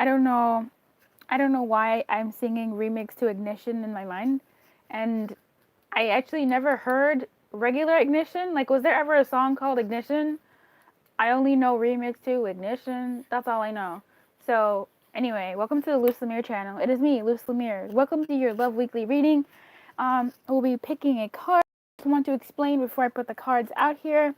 I don't know. I don't know why I'm singing remix to Ignition in my mind, and I actually never heard regular Ignition. Like, was there ever a song called Ignition? I only know remix to Ignition. That's all I know. So, anyway, welcome to the Luz Lumiere channel. It is me, Luz Lumiere. Welcome to your Love Weekly reading. We'll be picking a card. I want to explain before I put the cards out here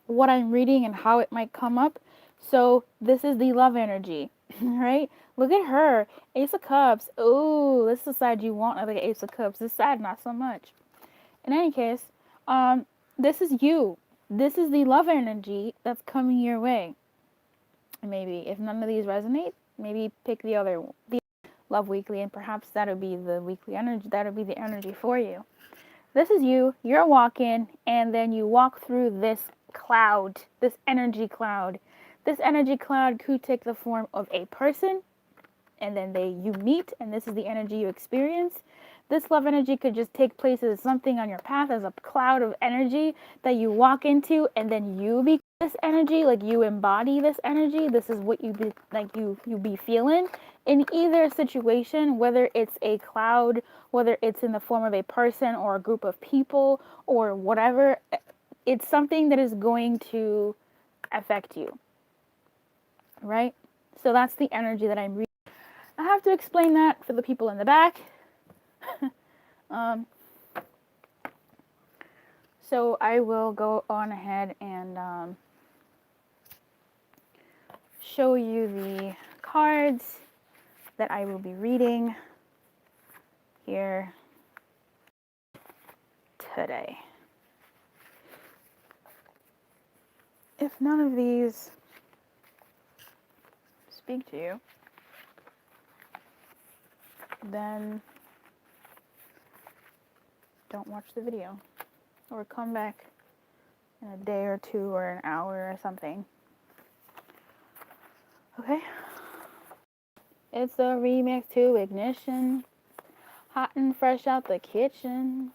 what I'm reading and how it might come up. So, this is the love energy, right? Look at her. Ace of Cups. Ooh, this is the side you want of the Ace of Cups. This side, not so much. In any case, this is you. This is the love energy that's coming your way. Maybe if none of these resonate, maybe pick the other, the Love Weekly, and perhaps that'll be the weekly energy. That'll be the energy for you. This is you. You're walking, and then you walk through this cloud, this energy cloud. This energy cloud could take the form of a person, and then you meet, and this is the energy you experience. This love energy could just take place as something on your path, as a cloud of energy that you walk into, and then you become this energy, like you embody this energy. This is what you be, like you be feeling in either situation, whether it's a cloud, whether it's in the form of a person or a group of people or whatever. It's something that is going to affect you, right? So that's the energy that I'm reading. I have to explain that for the people in the back. So I will go on ahead and show you the cards that I will be reading here today. If none of these speak to you, then don't watch the video or come back in a day or two or an hour or something. Okay? It's a remix to Ignition, hot and fresh out the kitchen.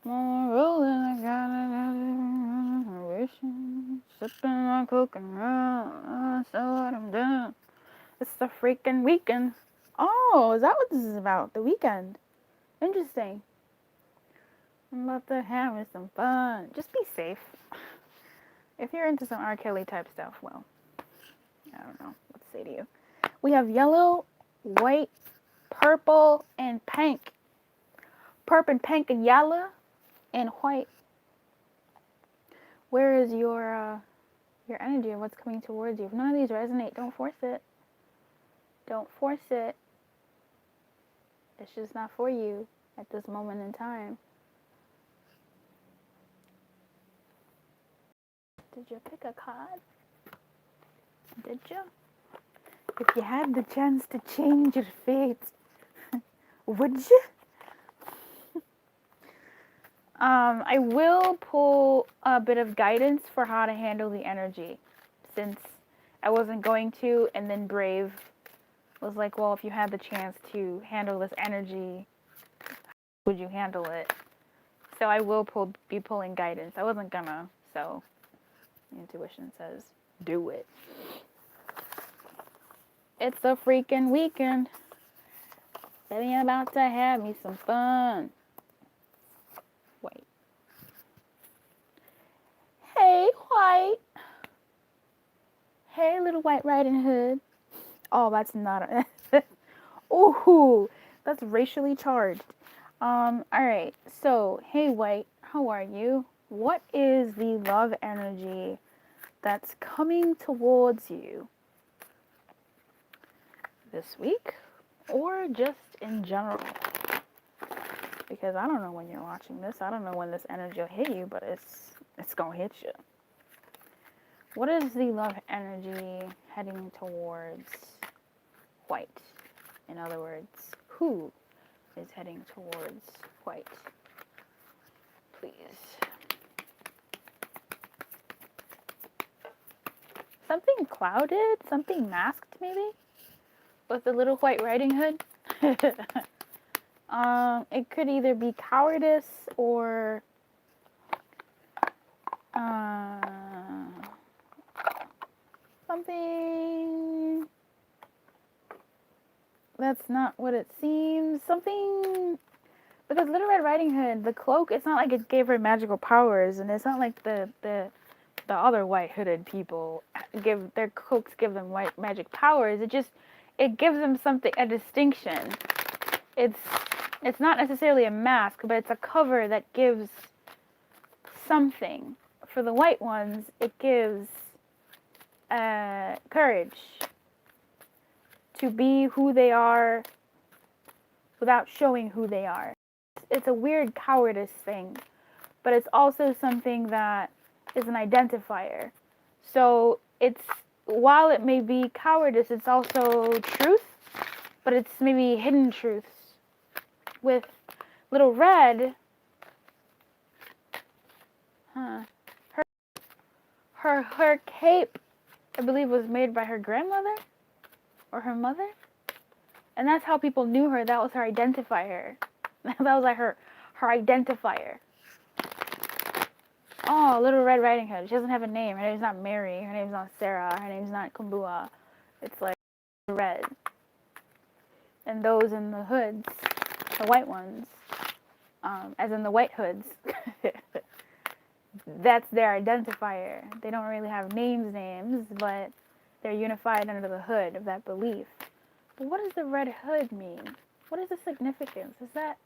Rolling, I got it, wishing, sipping on coconut, so what I'm doing. It's the freaking weekend. Oh, is that what this is about? The weekend. Interesting. I'm about to have some fun. Just be safe. If you're into some R. Kelly type stuff, well, I don't know what to say to you. We have yellow, white, purple, and pink. Purple, pink, and yellow, and white. Where is your energy and what's coming towards you? If none of these resonate, don't force it. Don't force it. It's just not for you at this moment in time. Did you pick a card? Did you? If you had the chance to change your fate, would you? I will pull a bit of guidance for how to handle the energy, since I wasn't going to, and then Brave was like, well, if you had the chance to handle this energy, how would you handle it? So I will be pulling guidance. I wasn't gonna, so intuition says, do it. It's a freaking weekend. Baby, I'm about to have me some fun. Wait. Hey, White. Hey, Little White Riding Hood. Oh, that's not a... Ooh, that's racially charged. Alright. So, hey, White. How are you? What is the love energy that's coming towards you this week? Or just in general? Because I don't know when you're watching this. I don't know when this energy will hit you, but it's gonna hit you. What is the love energy heading towards White? In other words, who is heading towards White? Please. Something clouded? Something masked, maybe? With the Little White Riding Hood? It could either be cowardice or something that's not what it seems. Something, because Little Red Riding Hood, the cloak, it's not like it gave her magical powers, and it's not like the other white hooded people give their cloaks give them white magic powers. It gives them something, a distinction. It's it's not necessarily a mask, but it's a cover that gives something. For the white ones, it gives courage to be who they are without showing who they are. It's a weird cowardice thing, but it's also something that is an identifier. So it's, while it may be cowardice, it's also truth, but it's maybe hidden truths. With Little Red, her cape, I believe, was made by her grandmother or her mother, and that's how people knew her. That was her identifier. That was like her identifier. Oh, Little Red Riding Hood. She doesn't have a name. Her name's not Mary. Her name's not Sarah. Her name's not Kumbua. It's like Red. And those in the hoods, the white ones, as in the white hoods, that's their identifier. They don't really have names, but they're unified under the hood of that belief. But what does the red hood mean? What is the significance? Is that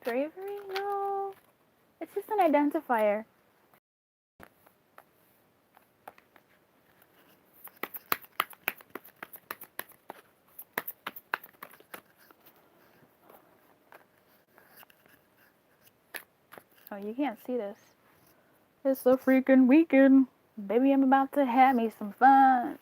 bravery? No. It's just an identifier. Oh, you can't see this. It's a freaking weekend. Baby, I'm about to have me some fun.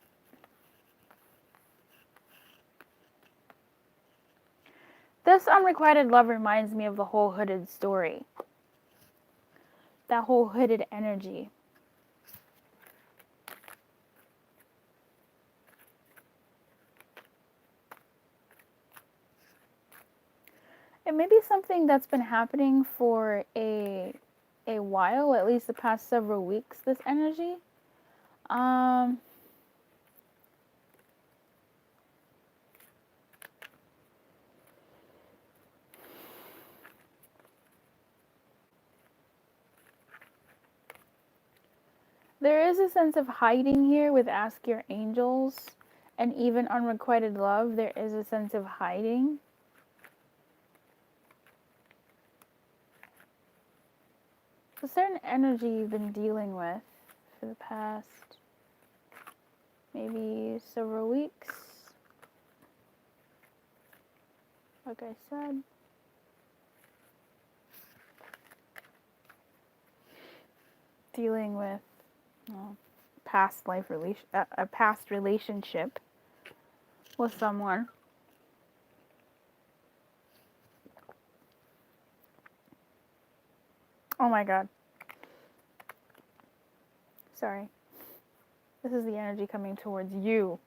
This unrequited love reminds me of the whole hooded story. That whole hooded energy. It may be something that's been happening for a while, at least the past several weeks, this energy. There is a sense of hiding here with Ask Your Angels, and even unrequited love, there is a sense of hiding. A certain energy you've been dealing with for the past maybe several weeks. Like I said. Dealing with past life a past relationship with someone. Oh my god. Sorry. This is the energy coming towards you.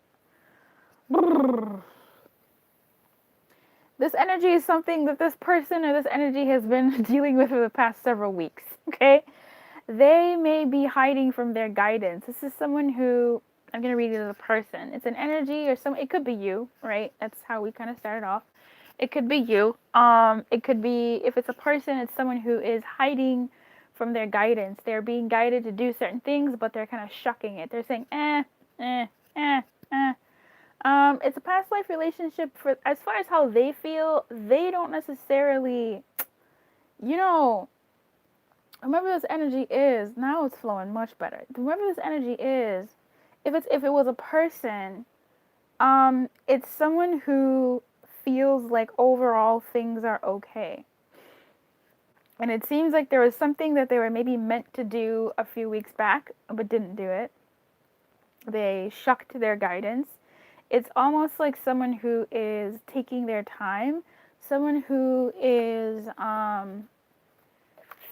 This energy is something that this person or this energy has been dealing with for the past several weeks, okay? They may be hiding from their guidance. This is someone who, I'm going to read it as a person. It's an energy or it could be you, right? That's how we kind of started off. It could be you. It could be, if it's a person, it's someone who is hiding from their guidance. They're being guided to do certain things, but they're kind of shucking it. They're saying, it's a past life relationship. For as far as how they feel, they don't necessarily, remember this energy is, now it's flowing much better. Remember this energy is, if it was a person, it's someone who feels like overall things are okay. And it seems like there was something that they were maybe meant to do a few weeks back, but didn't do it. They shucked their guidance. It's almost like someone who is taking their time, someone who is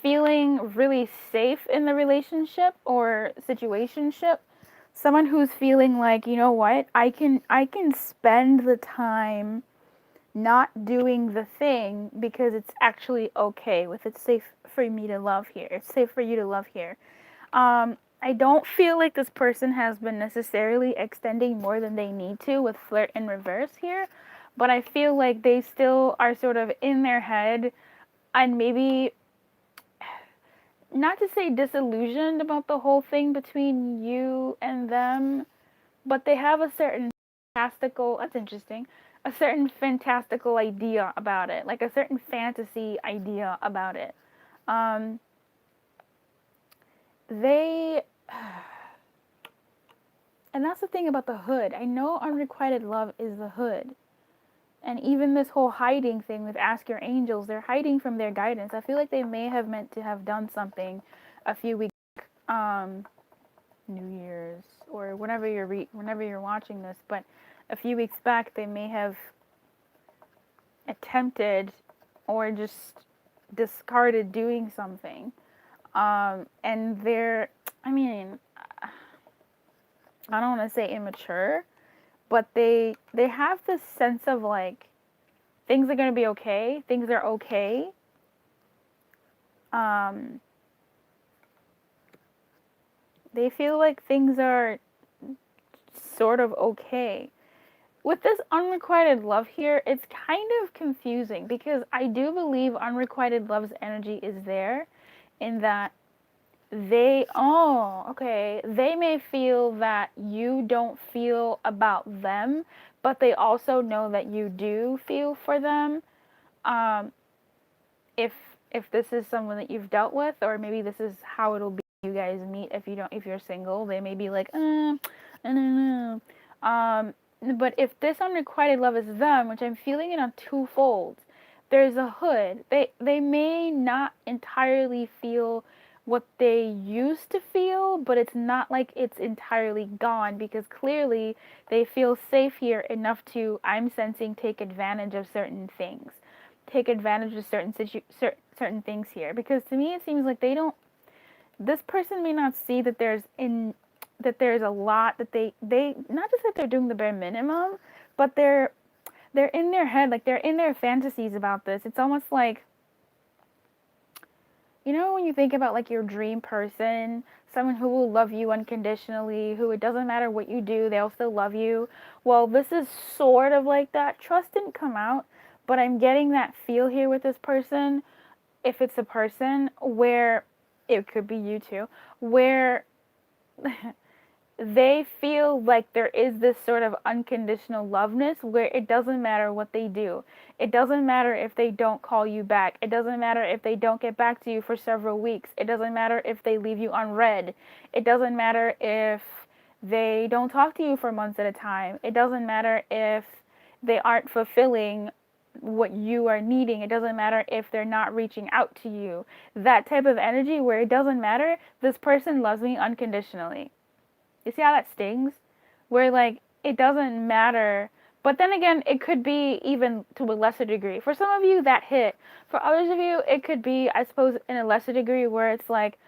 feeling really safe in the relationship or situationship, someone who's feeling like, you know what, I can spend the time not doing the thing because it's actually okay with, it's safe for me to love here. It's safe for you to love here. I don't feel like this person has been necessarily extending more than they need to with flirt in reverse here, but I feel like they still are sort of in their head, and maybe not to say disillusioned about the whole thing between you and them, but they have a certain fantastical, that's interesting, a certain fantastical idea about it, like a certain fantasy idea about it. Um, they, and that's the thing about the hood. I know unrequited love is the hood. And even this whole hiding thing with Ask Your Angels, they're hiding from their guidance. I feel like they may have meant to have done something a few weeks, New Year's or whenever you're watching this, but a few weeks back they may have attempted or just discarded doing something. And they're, I mean, I don't want to say immature, but they have this sense of like things are going to be okay, things are okay. Um, they feel like things are sort of okay. With this unrequited love here, it's kind of confusing because I do believe unrequited love's energy is there in that they may feel that you don't feel about them, but they also know that you do feel for them. Um, if if this is someone that you've dealt with, or maybe this is how it'll be when you guys meet if you're single, they may be like, I don't know. But if this unrequited love is them, which I'm feeling it on twofold, there's a hood. They may not entirely feel what they used to feel, but it's not like it's entirely gone because clearly they feel safe here enough to, I'm sensing, take advantage of certain things, take advantage of certain things here. Because to me, it seems like they don't. This person may not see that there's a lot that they not just that they're doing the bare minimum, but they're in their head, like they're in their fantasies about this. It's almost like, you know, when you think about like your dream person, someone who will love you unconditionally, who it doesn't matter what you do, they'll still love you. Well, this is sort of like that. Trust didn't come out, but I'm getting that feel here with this person, if it's a person, where it could be you too, where they feel like there is this sort of unconditional loveness where it doesn't matter what they do. It doesn't matter if they don't call you back. It doesn't matter if they don't get back to you for several weeks. It doesn't matter if they leave you unread. It doesn't matter if they don't talk to you for months at a time. It doesn't matter if they aren't fulfilling what you are needing. It doesn't matter if they're not reaching out to you. That type of energy where it doesn't matter, this person loves me unconditionally. You see how that stings? Where like it doesn't matter. But then again, it could be even to a lesser degree. For some of you that hit. For others of you, it could be, I suppose, in a lesser degree where it's like,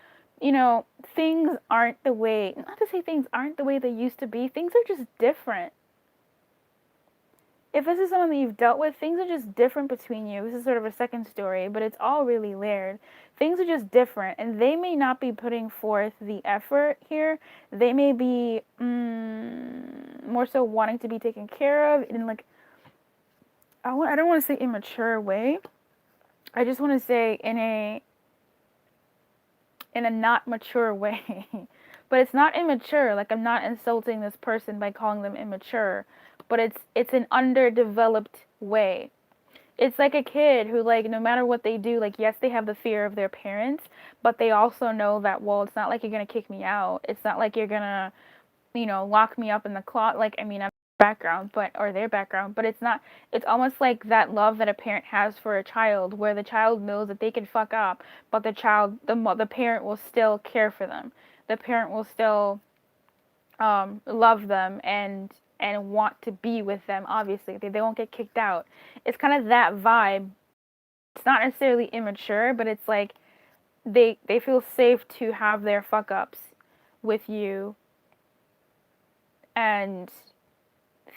you know, things aren't the way, not to say things aren't the way they used to be, things are just different. If this is someone that you've dealt with, things are just different between you. This is sort of a second story, but it's all really layered. Things are just different, and they may not be putting forth the effort here. They may be more so wanting to be taken care of in like, I don't want to say immature way. I just want to say in a not mature way. But it's not immature. Like, I'm not insulting this person by calling them immature, but it's an underdeveloped way. It's like a kid who, like, no matter what they do, like, yes, they have the fear of their parents, but they also know that, well, it's not like you're gonna kick me out. It's not like you're gonna, you know, lock me up in the closet. Like, I mean, I'm background, but or their background, but it's not. It's almost like that love that a parent has for a child, where the child knows that they can fuck up, but the parent will still care for them. The parent will still love them and want to be with them. Obviously, they won't get kicked out. It's kind of that vibe. It's not necessarily immature, but it's like they feel safe to have their fuck ups with you, and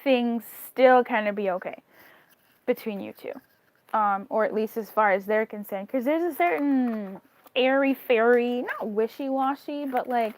things still kind of be okay between you two, or at least as far as they're concerned. Because there's a certain airy fairy, not wishy washy, but like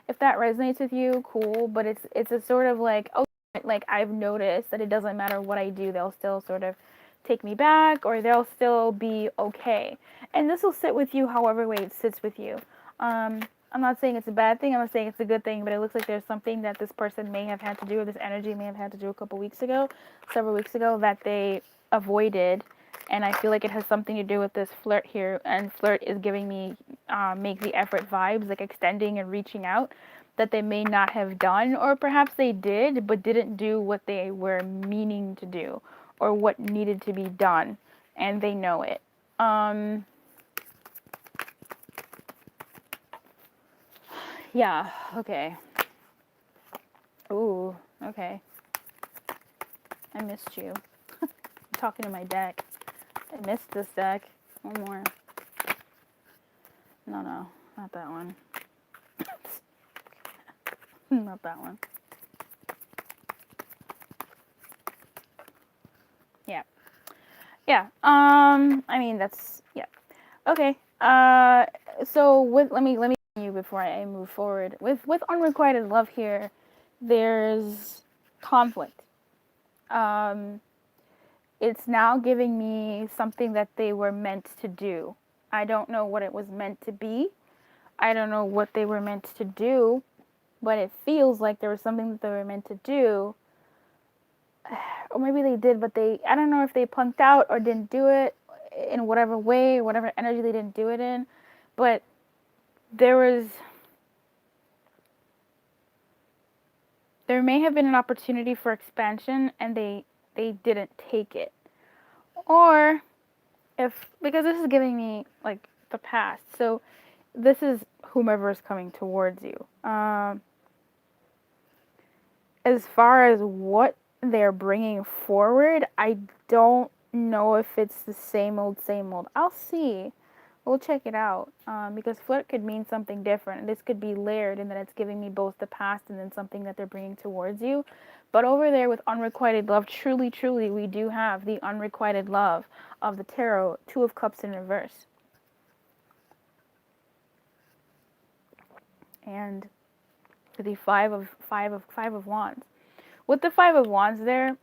if that resonates with you, cool. But it's a sort of like, oh, like I've noticed that it doesn't matter what I do, they'll still sort of take me back, or they'll still be okay. And this will sit with you however way it sits with you. Um, I'm not saying it's a bad thing, I'm not saying it's a good thing, but it looks like there's something that this person may have had to do, or this energy may have had to do a couple weeks ago, several weeks ago, that they avoided. And I feel like it has something to do with this flirt here. And flirt is giving me make the effort vibes, like extending and reaching out, that they may not have done, or perhaps they did but didn't do what they were meaning to do, or what needed to be done, and they know it. Yeah, okay. Ooh, okay. I missed you. I'm talking to my deck. I missed this deck. One more. No, not that one. Not that one. Yeah. Yeah. I mean, that's, yeah. Okay. So let me you before I move forward. With unrequited love here, there's conflict. It's now giving me something that they were meant to do. I don't know what it was meant to be. I don't know what they were meant to do, but it feels like there was something that they were meant to do. Or maybe they did, but I don't know if they punked out or didn't do it in whatever way, whatever energy they didn't do it in. But there may have been an opportunity for expansion, and they didn't take it. Or because this is giving me like the past, so this is whomever is coming towards you. As far as what they're bringing forward, I don't know if it's the same old, same old. I'll see. We'll check it out, because flirt could mean something different. This could be layered in that it's giving me both the past and then something that they're bringing towards you. But over there with unrequited love, truly, truly, we do have the unrequited love of the tarot, Two of Cups in reverse. And the five of Wands. With the Five of Wands there,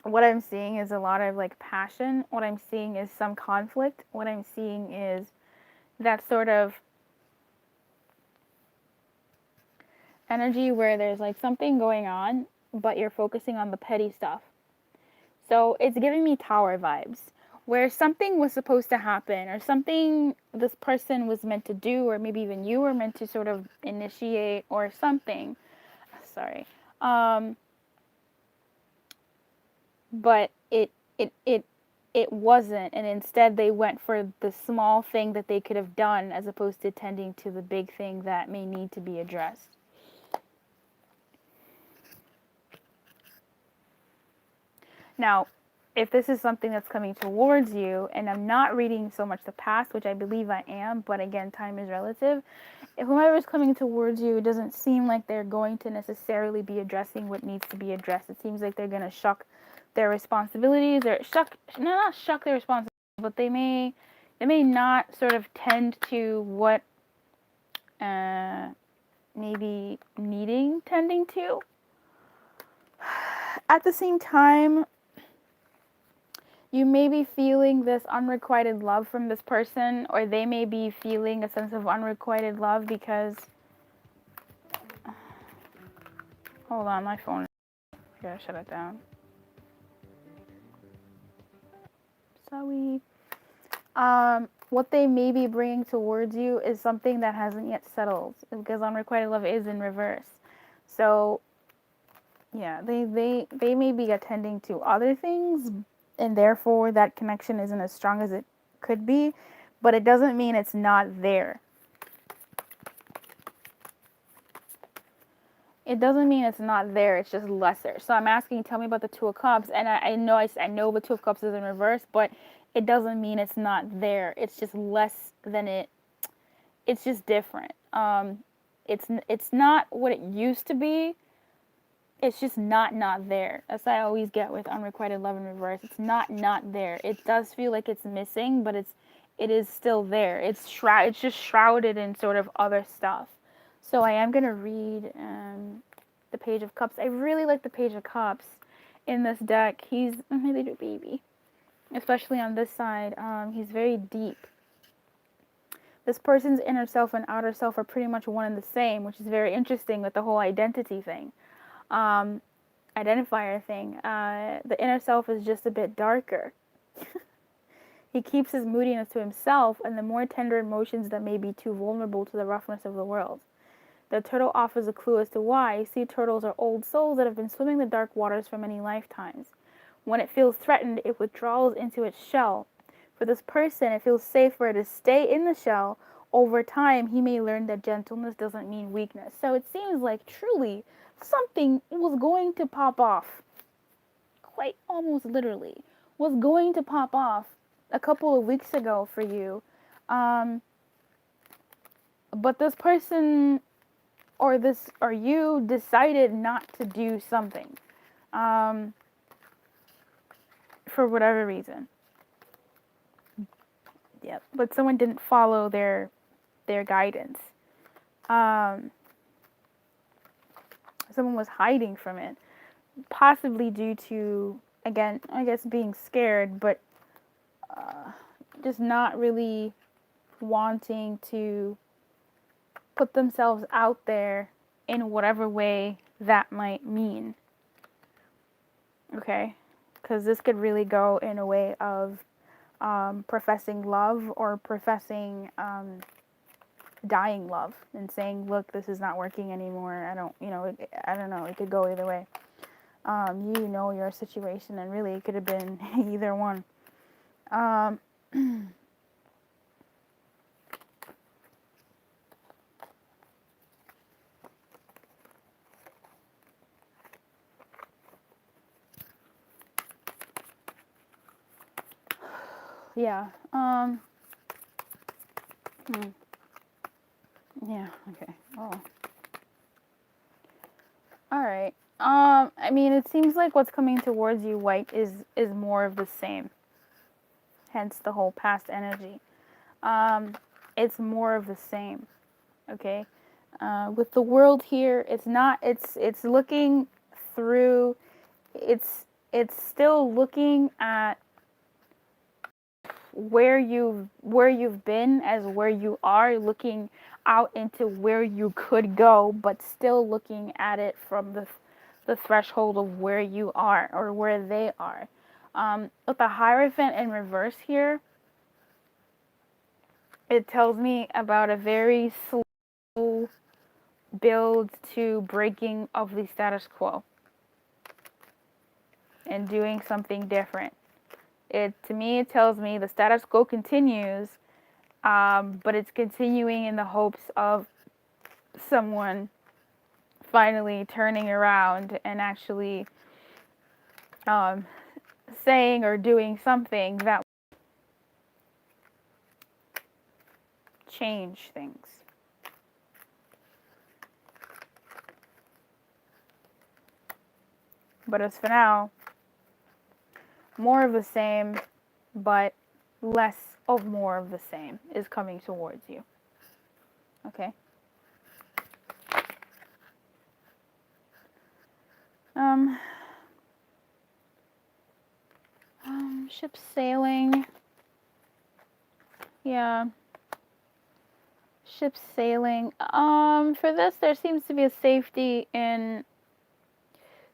what I'm seeing is a lot of like passion. What I'm seeing is some conflict. What I'm seeing is that sort of energy where there's like something going on, but you're focusing on the petty stuff. So it's giving me Tower vibes, where something was supposed to happen, or something this person was meant to do, or maybe even you were meant to sort of initiate, or something. Sorry. But it wasn't, and instead they went for the small thing that they could have done, as opposed to tending to the big thing that may need to be addressed. Now, if this is something that's coming towards you, and I'm not reading so much the past, which I believe I am, but again, time is relative. If whoever is coming towards you, it doesn't seem like they're going to necessarily be addressing what needs to be addressed. It seems like they're going to shuck their responsibilities, or not shuck their responsibilities, but they may not sort of tend to what maybe needing tending to. At the same time, you may be feeling this unrequited love from this person, or they may be feeling a sense of unrequited love because... Hold on, my phone. I gotta shut it down. Sorry. What they may be bringing towards you is something that hasn't yet settled, because unrequited love is in reverse. So, yeah, they may be attending to other things, and therefore that connection isn't as strong as it could be, but it doesn't mean it's not there. It doesn't mean it's not there, it's just lesser. So I'm asking, tell me about the Two of Cups, and I know the Two of Cups is in reverse, but it doesn't mean it's not there. It's just less than it. It's just different. It's not what it used to be. It's just not there. That's what I always get with unrequited love in reverse. It's not there. It does feel like it's missing, but it is still there. It's just shrouded in sort of other stuff. So I am gonna read the Page of Cups. I really like the Page of Cups in this deck. He's my little baby. Especially on this side, he's very deep. This person's inner self and outer self are pretty much one and the same, which is very interesting with the whole identity thing, identifier thing. The inner self is just a bit darker. He keeps his moodiness to himself and the more tender emotions that may be too vulnerable to the roughness of the world. The turtle offers a clue as to why. Sea turtles are old souls that have been swimming the dark waters for many lifetimes. When it feels threatened, it withdraws into its shell. For this person, it feels safer to stay in the shell. Over time, he may learn that gentleness doesn't mean weakness. So it seems like truly something was going to pop off. Quite almost literally. Was going to pop off a couple of weeks ago for you. But this person or you decided not to do something. For whatever reason. Yep. But someone didn't follow their guidance. Someone was hiding from it. Possibly due to, again, I guess being scared, but just not really wanting to put themselves out there in whatever way that might mean. Okay? Because this could really go in a way of professing love or professing dying love and saying, look, this is not working anymore. I don't know. It could go either way. You know your situation, and really it could have been either one. Yeah. Yeah, okay. Oh. Alright. I mean, it seems like what's coming towards you, White, is more of the same. Hence the whole past energy. It's more of the same. Okay? With the world here, it's looking through, it's still looking at where you've been as where you are, looking out into where you could go, but still looking at it from the threshold of where you are or where they are. With the Hierophant in reverse here, it tells me about a very slow build to breaking of the status quo and doing something different. To me, it tells me the status quo continues, but it's continuing in the hopes of someone finally turning around and actually saying or doing something that will change things. But as for now, more of the same, but less of more of the same is coming towards you. Okay? Ship sailing. Yeah. Ship sailing. For this, there seems to be a safety in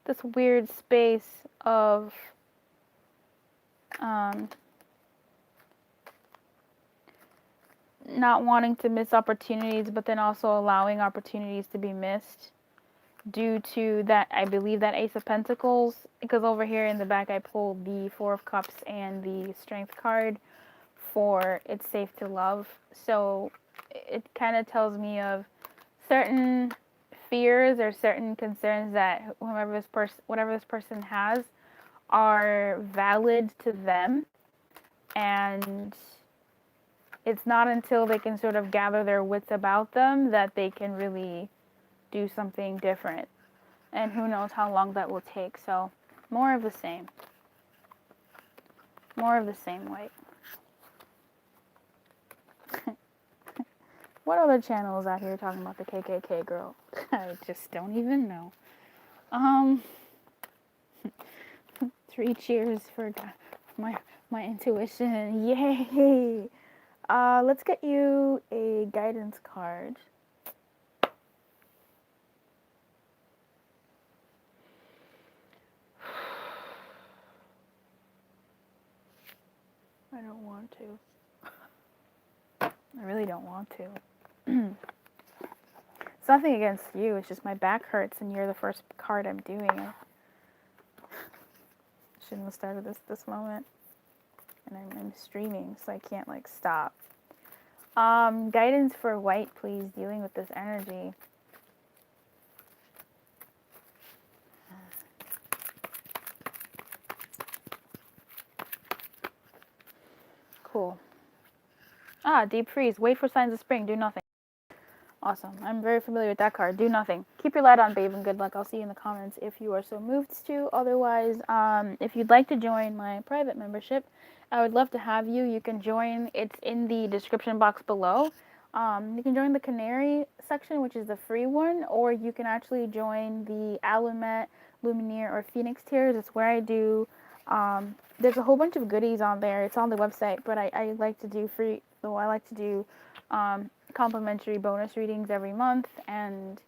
this weird space of not wanting to miss opportunities, but then also allowing opportunities to be missed due to that, I believe, that Ace of Pentacles, because over here in the back I pulled the Four of Cups and the Strength card for It's Safe to Love. So it kind of tells me of certain fears or certain concerns that whatever this person has are valid to them, and it's not until they can sort of gather their wits about them that they can really do something different. And who knows how long that will take. So, more of the same. More of the same, White. What other channel is out here talking about the KKK, girl? I just don't even know. Um, 3 cheers for my intuition. Yay! Let's get you a guidance card. I don't want to. I really don't want to. It's nothing against you, it's just my back hurts and you're the first card I'm doing. I shouldn't have started this moment. And I'm streaming, so I can't like stop. Guidance for white, please, dealing with this energy. Cool. Deep freeze. Wait for signs of spring. Do nothing. Awesome. I'm very familiar with that card. Do nothing. Keep your light on, babe, and good luck. I'll see you in the comments if you are so moved to. Otherwise, if you'd like to join my private membership, I would love to have you. You can join. It's in the description box below. You can join the Canary section, which is the free one, or you can actually join the Alumet, Lumiere, or Phoenix tiers. It's where I do. There's a whole bunch of goodies on there. It's on the website, but I like to do free. So I like to do complimentary bonus readings every month, and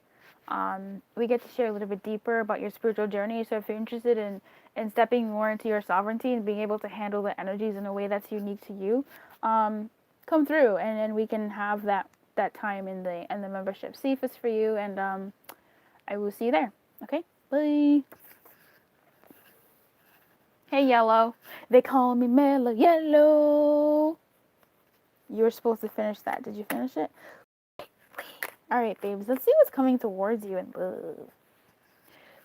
we get to share a little bit deeper about your spiritual journey. So if you're interested in stepping more into your sovereignty and being able to handle the energies in a way that's unique to you, come through, and then we can have that time in the membership. See if it's for you, and I will see you there. Okay, bye. Hey, Yellow. They call me Mellow Yellow. You were supposed to finish that. Did you finish it? All right, babes. Let's see what's coming towards you in love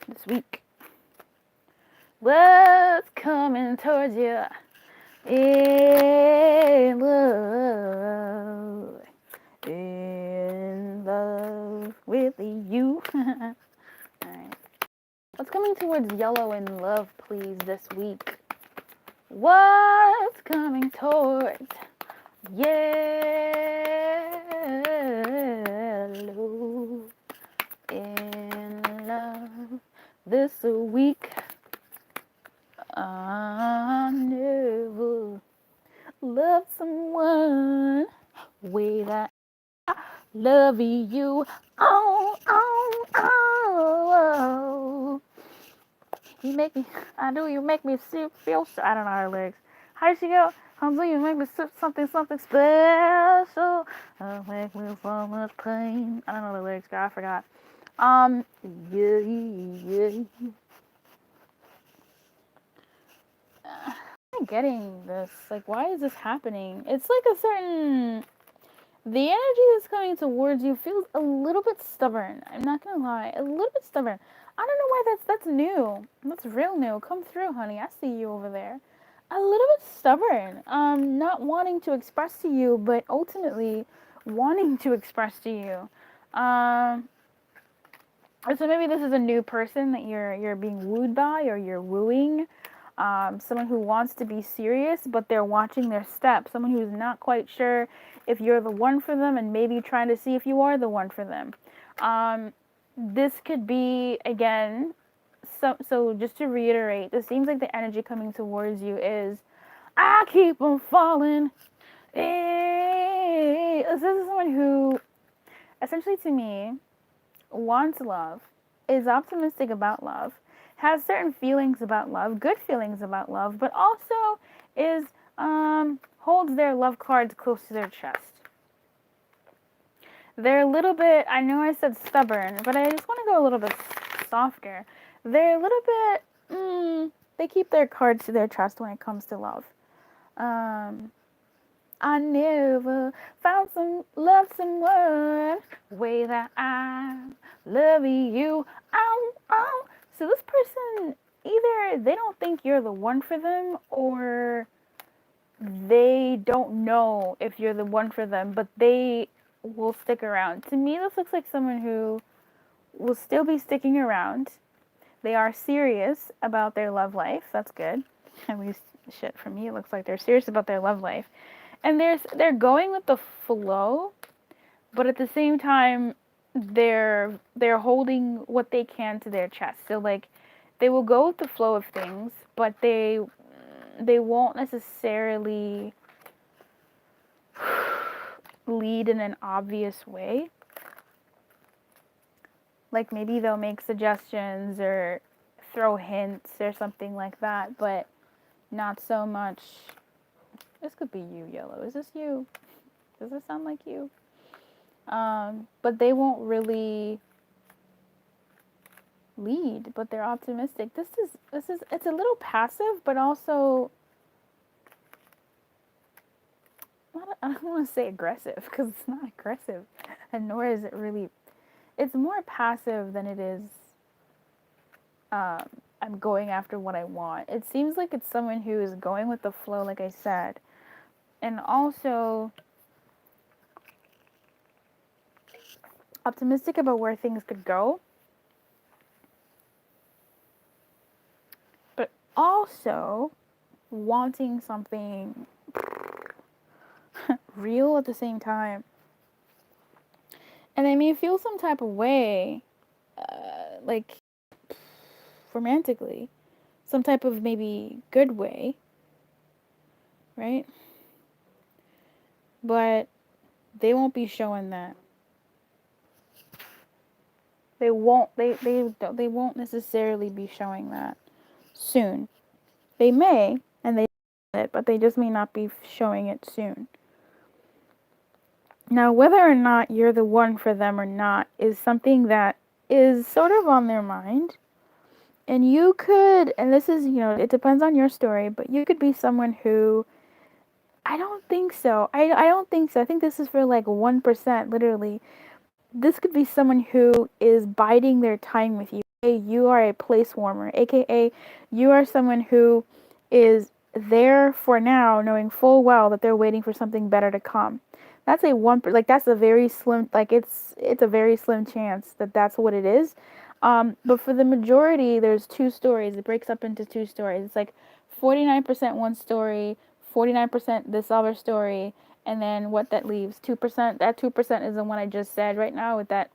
this week. What's coming towards you in love? In love with you. All right. What's coming towards Yellow in love, please, this week? What's coming towards Yellow in love this week? I never loved someone way that I love you. Oh, oh, oh. You make me, I do, you make me feel so, I don't know her lyrics. How does she go? You make me something special. Make me so much pain. I don't know the lyrics, girl. I forgot. Yeah. I'm getting this. Like, why is this happening? It's like a certain. The energy that's coming towards you feels a little bit stubborn. I'm not gonna lie, a little bit stubborn. I don't know why that's new. That's real new. Come through, honey. I see you over there. A little bit stubborn. Not wanting to express to you, but ultimately wanting to express to you. So maybe this is a new person that you're being wooed by, or you're wooing. Someone who wants to be serious, but they're watching their steps. Someone who's not quite sure if you're the one for them, and maybe trying to see if you are the one for them. This could be, again, so just to reiterate, it seems like the energy coming towards you is, I keep on falling. This is someone who, essentially to me, wants love, is optimistic about love, has certain feelings about love, good feelings about love, but also is holds their love cards close to their chest. They're a little bit, I know I said stubborn, but I just want to go a little bit softer. They're a little bit, they keep their cards to their chest when it comes to love. I never found someone way that I love you. Ow, ow. So this person, either they don't think you're the one for them, or they don't know if you're the one for them, but they will stick around. To me, this looks like someone who will still be sticking around. They are serious about their love life. That's good. At least, shit, for me, it looks like they're serious about their love life. And they're going with the flow, but at the same time, they're holding what they can to their chest. So like they will go with the flow of things, but they won't necessarily lead in an obvious way. Like maybe they'll make suggestions or throw hints or something like that, but not so much. This could be you, Yellow. Is this you? Does this sound like you? But they won't really lead, but they're optimistic. This is it's a little passive, but also I don't want to say aggressive because it's not aggressive, and nor is it really. It's more passive than it is. I'm going after what I want. It seems like it's someone who is going with the flow, like I said, and also optimistic about where things could go, but also wanting something real at the same time. And they may feel some type of way, like romantically, some type of maybe good way, right? But they won't be showing that. They won't necessarily be showing that soon. They may, and they it, but they just may not be showing it soon. Now, whether or not you're the one for them or not is something that is sort of on their mind. And you could, and this is, it depends on your story, but you could be someone who, I don't think so. I don't think so. I think this is for like 1%, literally. This could be someone who is biding their time with you. You are a place warmer, aka you are someone who is there for now, knowing full well that they're waiting for something better to come. That's a one, like that's a very slim, like it's a very slim chance that that's what it is. But for the majority, there's two stories. It breaks up into two stories. It's like 49% one story, 49% this other story, and then what that leaves 2%. That 2% is the one I just said right now with that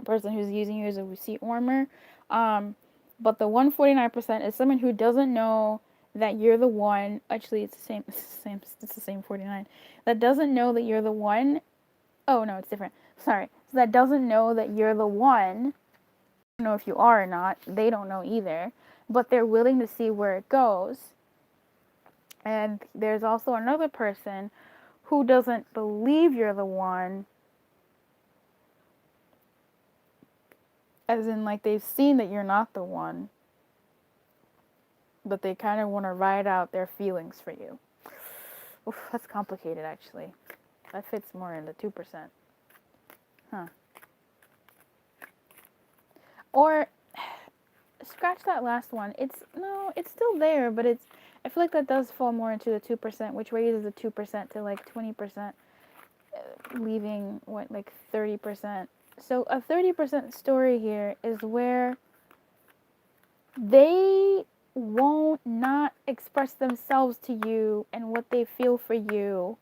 person who's using you as a receipt warmer. But the 149% is someone who doesn't know that you're the one. Actually, it's the same. It's the same 49. That doesn't know that you're the one. Oh no, it's different. Sorry. So that doesn't know that you're the one. I don't know if you are or not. They don't know either. But they're willing to see where it goes. And there's also another person who doesn't believe you're the one, as in like they've seen that you're not the one, but they kind of want to ride out their feelings for you. Oof, that's complicated actually. That fits more in the 2%. Huh. Or scratch that last one. It's still there, but I feel like that does fall more into the 2%, which raises the 2% to like 20%, leaving what, like 30%. So a 30% story here is where they won't not express themselves to you and what they feel for you.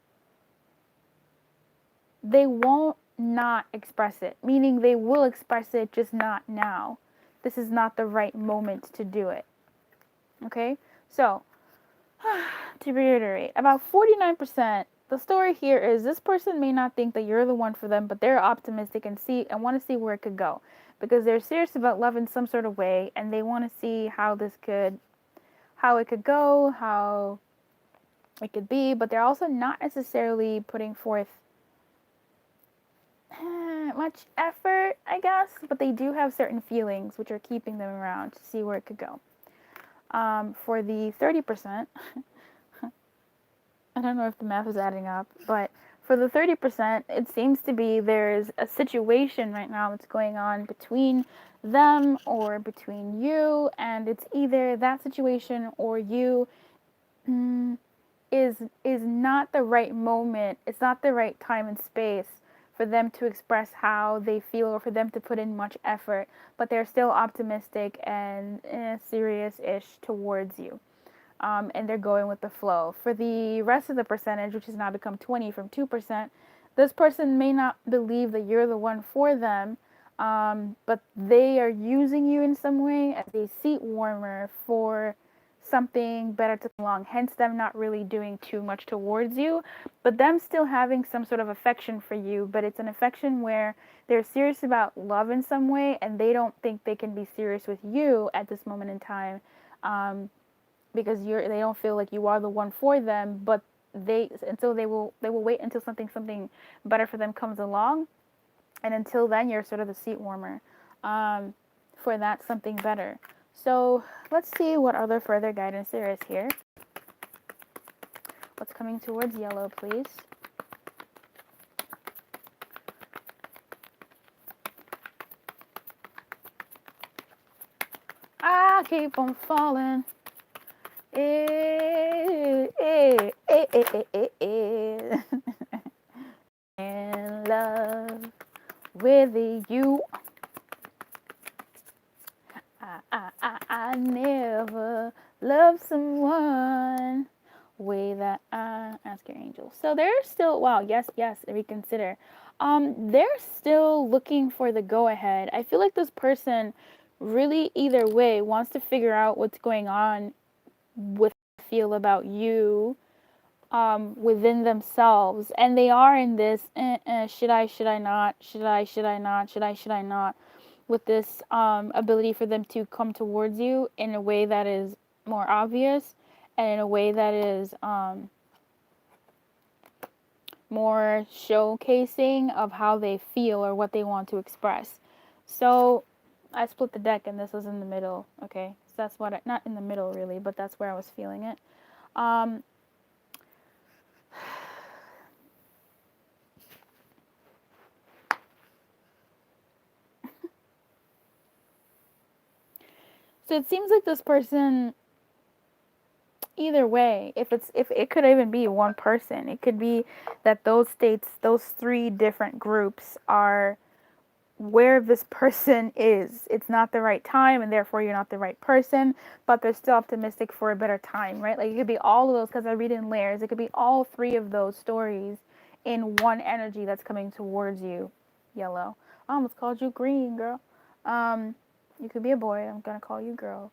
They won't not express it, meaning they will express it, just not now. This is not the right moment to do it. Okay? So, to reiterate, about 49%, the story here is this person may not think that you're the one for them, but they're optimistic and want to see where it could go, because they're serious about love in some sort of way, and they want to see how it could go, how it could be, but they're also not necessarily putting forth much effort, I guess, but they do have certain feelings which are keeping them around to see where it could go. For the 30%, I don't know if the math is adding up, but for the 30%, it seems to be there's a situation right now that's going on between them or between you, and it's either that situation or you is not the right moment. It's not the right time and space for them to express how they feel or for them to put in much effort, but they're still optimistic and serious-ish towards you. And they're going with the flow. For the rest of the percentage, which has now become 20 from 2%, This person may not believe that you're the one for them, but they are using you in some way as a seat warmer for something better to come along. Hence, them not really doing too much towards you, but them still having some sort of affection for you. But it's an affection where they're serious about love in some way, and they don't think they can be serious with you at this moment in time, because they don't feel like you are the one for them. But they will wait until something better for them comes along, and until then you're sort of the seat warmer, for that something better. So let's see what other further guidance there is here. What's coming towards yellow, please? I keep on falling. In love with you. I never loved someone way that I ask your angel. So they're still, wow, yes, reconsider. They're still looking for the go ahead. I feel like this person really either way wants to figure out what's going on with feel about you, within themselves, and they are in this should I not, should I not, with this ability for them to come towards you in a way that is more obvious, and in a way that is more showcasing of how they feel or what they want to express. So I split the deck and this was in the middle. Okay, so that's what not in the middle really, but that's where I was feeling it. So it seems like this person, either way, if it could even be one person, it could be that those states, those three different groups are where this person is. It's not the right time, and therefore you're not the right person, but they're still optimistic for a better time, right? Like it could be all of those, because I read in layers. It could be all three of those stories in one energy that's coming towards you. Yellow. I almost called you green, girl. You could be a boy. I'm gonna call you girl.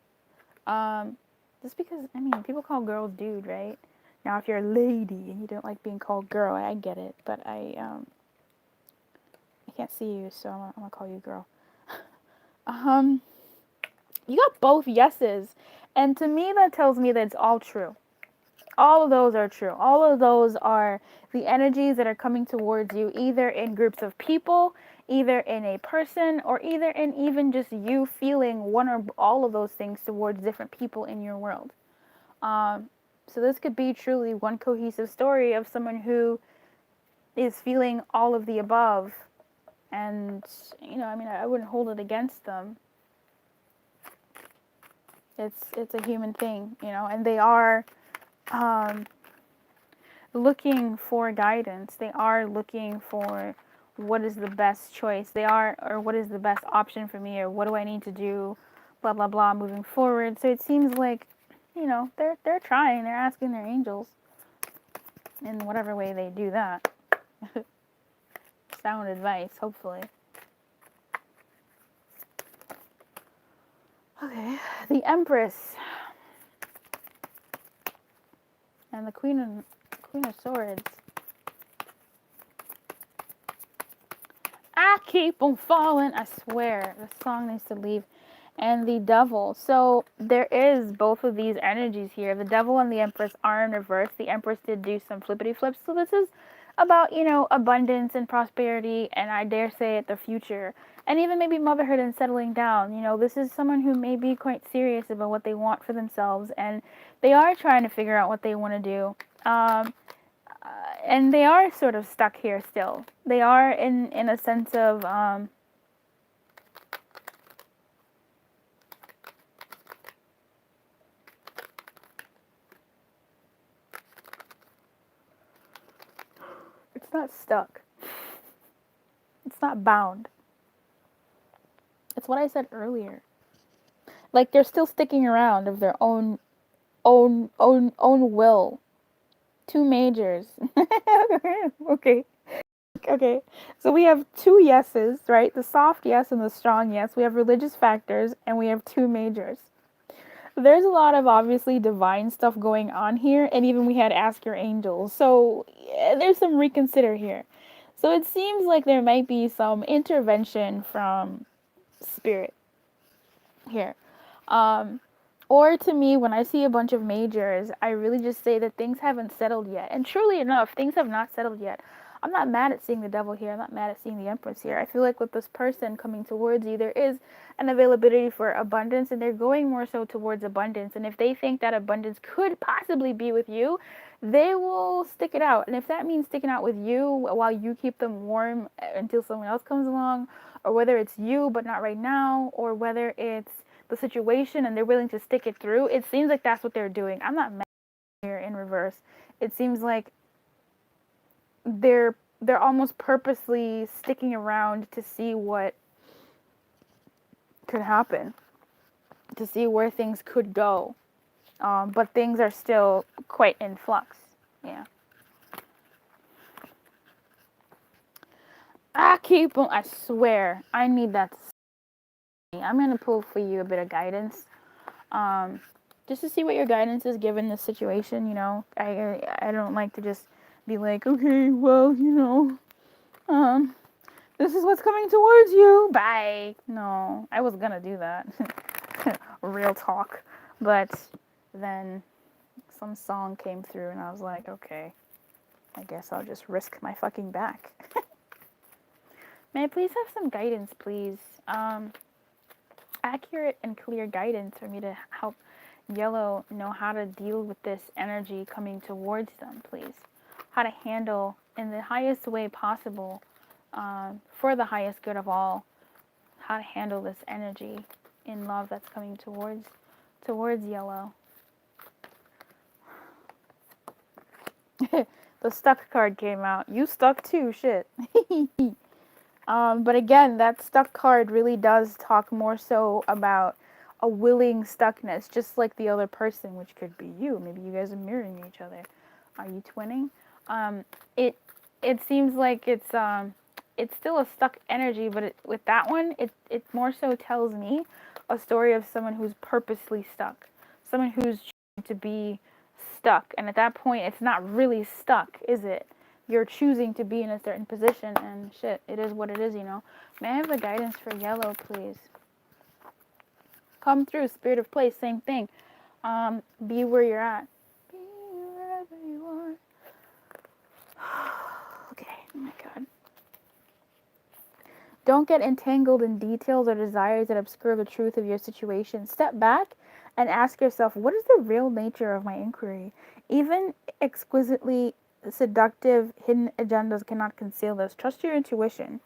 Just because, I mean, people call girls dude, right? Now, if you're a lady and you don't like being called girl, I get it, but I can't see you, so I'm gonna call you girl. You got both yeses, and to me that tells me that it's all true. All of those are true. All of those are the energies that are coming towards you, either in groups of people, either in a person, or either in even just you feeling one or all of those things towards different people in your world. So this could be truly one cohesive story of someone who is feeling all of the above. And, I mean, I wouldn't hold it against them. It's a human thing, and they are looking for guidance. They are looking for what is the best choice. Or what is the best option for me, or what do I need to do, blah, blah, blah, moving forward. So it seems like, they're trying, they're asking their angels in whatever way they do that. Sound advice, hopefully. Okay, the Empress and the Queen of Swords. I keep on falling, I swear. The song needs to leave. And the Devil. So there is both of these energies here. The Devil and the Empress are in reverse. The Empress did do some flippity flips. So this is about, abundance and prosperity, and I dare say it, the future. And even maybe motherhood and settling down. This is someone who may be quite serious about what they want for themselves, and they are trying to figure out what they want to do. And they are sort of stuck here still. They are in a sense of it's not stuck. It's not bound. It's what I said earlier. Like they're still sticking around of their own will. Two majors. Okay. Okay, so we have two yeses, right? The soft yes and the strong yes. We have religious factors, and we have two majors. There's a lot of obviously divine stuff going on here, and even we had ask your angels. So yeah, there's some reconsider here. So it seems like there might be some intervention from spirit here. Um, or to me, when I see a bunch of majors, I really just say that things haven't settled yet. And truly enough, things have not settled yet. I'm not mad at seeing the devil here. I'm not mad at seeing the empress here. I feel like with this person coming towards you, there is an availability for abundance, and they're going more so towards abundance. And if they think that abundance could possibly be with you, they will stick it out. And if that means sticking out with you while you keep them warm until someone else comes along, or whether it's you but not right now, or whether it's the situation and they're willing to stick it through, it seems like that's what they're doing. I'm not mad here in reverse. It seems like they're almost purposely sticking around to see what could happen, to see where things could go. But things are still quite in flux. Yeah. I swear, I need that. I'm gonna pull for you a bit of guidance. Um, just to see what your guidance is given this situation. I don't like to just be like, okay, well, um, this is what's coming towards you. Bye. No, I was gonna do that. Real talk. But then some song came through and I was like, okay, I guess I'll just risk my fucking back. May I please have some guidance, please? Accurate and clear guidance for me to help Yellow know how to deal with this energy coming towards them, please. How to handle in the highest way possible, for the highest good of all, how to handle this energy in love that's coming towards Yellow. The stuck card came out. You stuck too, shit. But again, that stuck card really does talk more so about a willing stuckness, just like the other person, which could be you. Maybe you guys are mirroring each other. Are you twinning? Um, it it seems like it's still a stuck energy, but with that one, it more so tells me a story of someone who's purposely stuck, someone who's trying to be stuck, and at that point, it's not really stuck, is it? You're choosing to be in a certain position, and shit, it is what it is. May I have the guidance for Yellow, please? Come through, spirit of place, same thing. Be where you're at. Be wherever you are. Okay, oh my god. Don't get entangled in details or desires that obscure the truth of your situation. Step back and ask yourself, what is the real nature of my inquiry? Even exquisitely seductive hidden agendas cannot conceal this. Trust your intuition.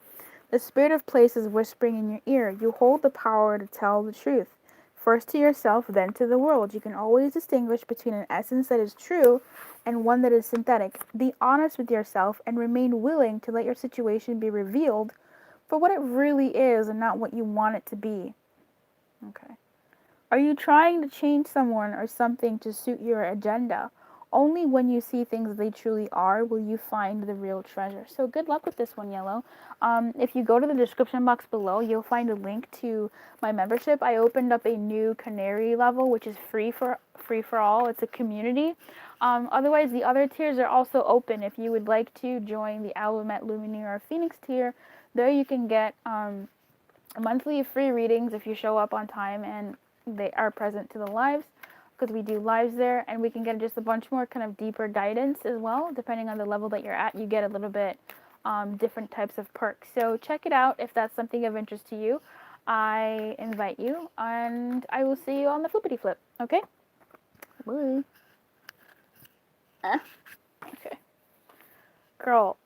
The spirit of place is whispering in your ear. You hold the power to tell the truth. First to yourself, then to the world. You can always distinguish between an essence that is true and one that is synthetic. Be honest with yourself and remain willing to let your situation be revealed for what it really is and not what you want it to be. Okay. Are you trying to change someone or something to suit your agenda? Only when you see things as they truly are will you find the real treasure. So good luck with this one, Yellow. If you go to the description box below, you'll find a link to my membership. I opened up a new Canary level, which is free for all. It's a community. Otherwise, the other tiers are also open. If you would like to join the Alumet Lumiere or Phoenix tier, there you can get monthly free readings if you show up on time and they are present to the lives, because we do lives there, and we can get just a bunch more kind of deeper guidance as well. Depending on the level that you're at, you get a little bit different types of perks. So check it out if that's something of interest to you. I invite you, and I will see you on the flippity flip. Okay? Bye. Okay. Girl,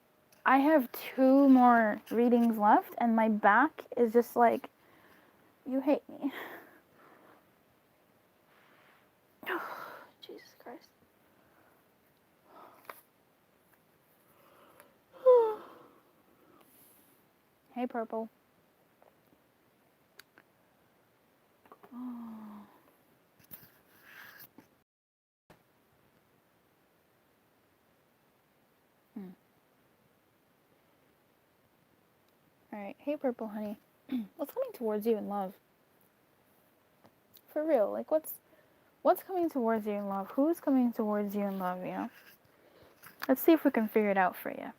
I have 2 more readings left, and my back is just like, you hate me. Jesus Christ. Hey, Purple. Oh. right. Hey, purple honey. What's coming towards you in love? For real. Like, what's coming towards you in love? Who's coming towards you in love, you know? Let's see if we can figure it out for you.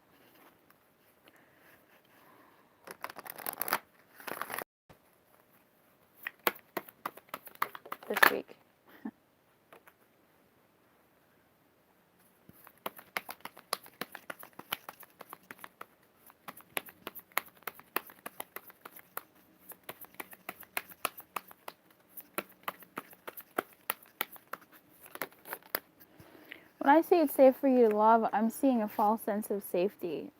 This week. When I say it's safe for you to love, I'm seeing a false sense of safety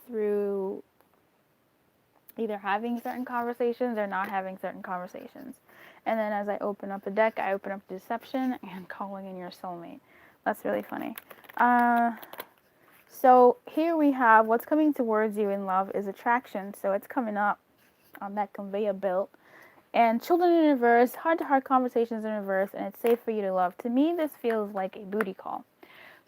through either having certain conversations or not having certain conversations. And then as I open up a deck, I open up deception and calling in your soulmate. That's really funny. So here we have what's coming towards you in love is attraction. So it's coming up on that conveyor belt. And children in reverse, heart-to-heart conversations in reverse, and it's safe for you to love. To me, this feels like a booty call.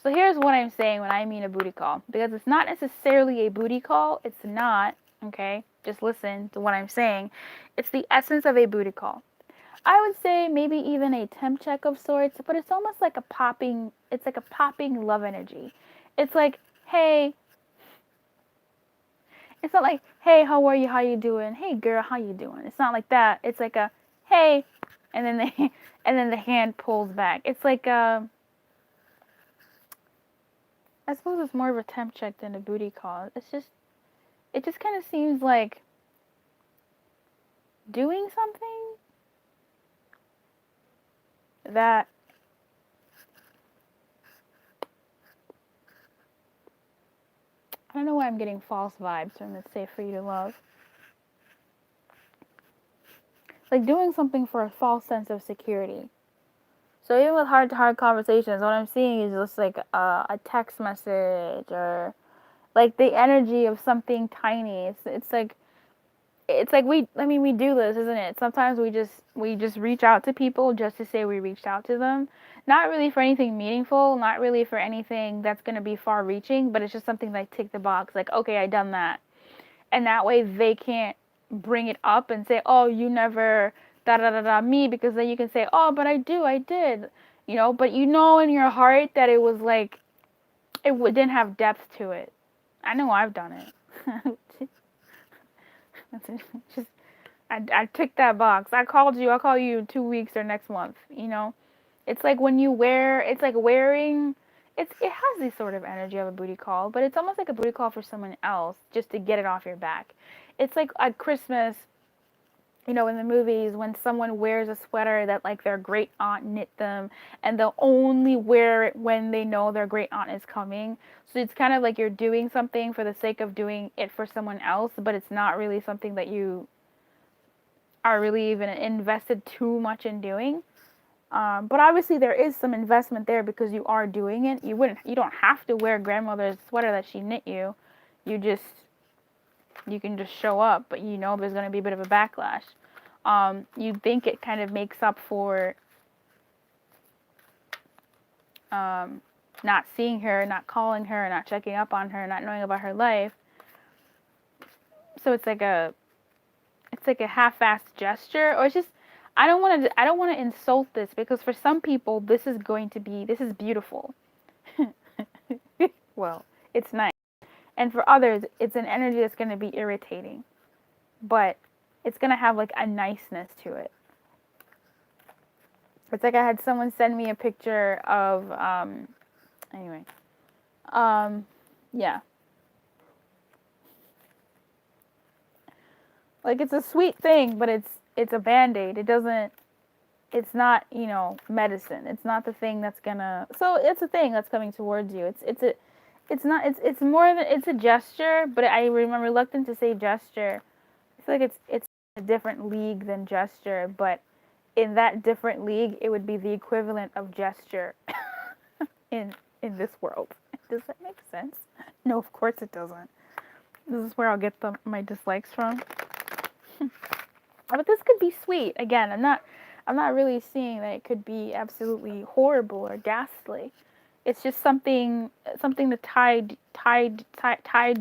So here's what I'm saying when I mean a booty call. Because it's not necessarily a booty call. It's not, okay? Just listen to what I'm saying. It's the essence of a booty call. I would say maybe even a temp check of sorts, but it's almost like it's like a popping love energy. It's like, hey, it's not like, hey, how are you? How you doing? Hey, girl, how you doing? It's not like that. It's like a, hey, and then and then the hand pulls back. It's like I suppose it's more of a temp check than a booty call. It just kind of seems like doing something that I don't know why I'm getting false vibes from It's Safe for You to Love. Like doing something for a false sense of security. So even with heart-to-heart conversations, what I'm seeing is just like a text message or like the energy of something tiny. It's like we do this, isn't it? Sometimes we just reach out to people just to say we reached out to them. Not really for anything meaningful, not really for anything that's going to be far reaching, but it's just something like tick the box, like, okay, I done that. And that way they can't bring it up and say, oh, you never da da da da me, because then you can say, oh, but I did, you know, but you know in your heart that it was like didn't have depth to it. I know I've done it. Just I ticked that box. I called you. I'll call you in 2 weeks or next month. You know, it's like when you wear. It's like wearing. It has this sort of energy of a booty call, but it's almost like a booty call for someone else just to get it off your back. It's like at Christmas, you know, in the movies when someone wears a sweater that like their great aunt knit them, and they'll only wear it when they know their great aunt is coming. So it's kind of like you're doing something for the sake of doing it for someone else, but it's not really something that you are really even invested too much in doing. But obviously there is some investment there because you are doing it. You don't have to wear grandmother's sweater that she knit you. You can just show up, but you know there's going to be a bit of a backlash. You think it kind of makes up for not seeing her, not calling her, not checking up on her, not knowing about her life. So it's like a half-assed gesture, or it's just I don't want to insult this because for some people this is beautiful. Well, it's nice. And for others, it's an energy that's going to be irritating. But it's going to have like a niceness to it. It's like I had someone send me a picture of anyway. Yeah. Like it's a sweet thing, but it's a band-aid. It's not, you know, medicine. It's not the thing that's gonna. So it's a thing that's coming towards you. It's more than it's a gesture, but I'm reluctant to say gesture. I feel like it's a different league than gesture, but in that different league, it would be the equivalent of gesture in this world. Does that make sense? No, of course it doesn't. This is where I'll get my dislikes from. But this could be sweet. Again, I'm not really seeing that it could be absolutely horrible or ghastly. It's just something that tied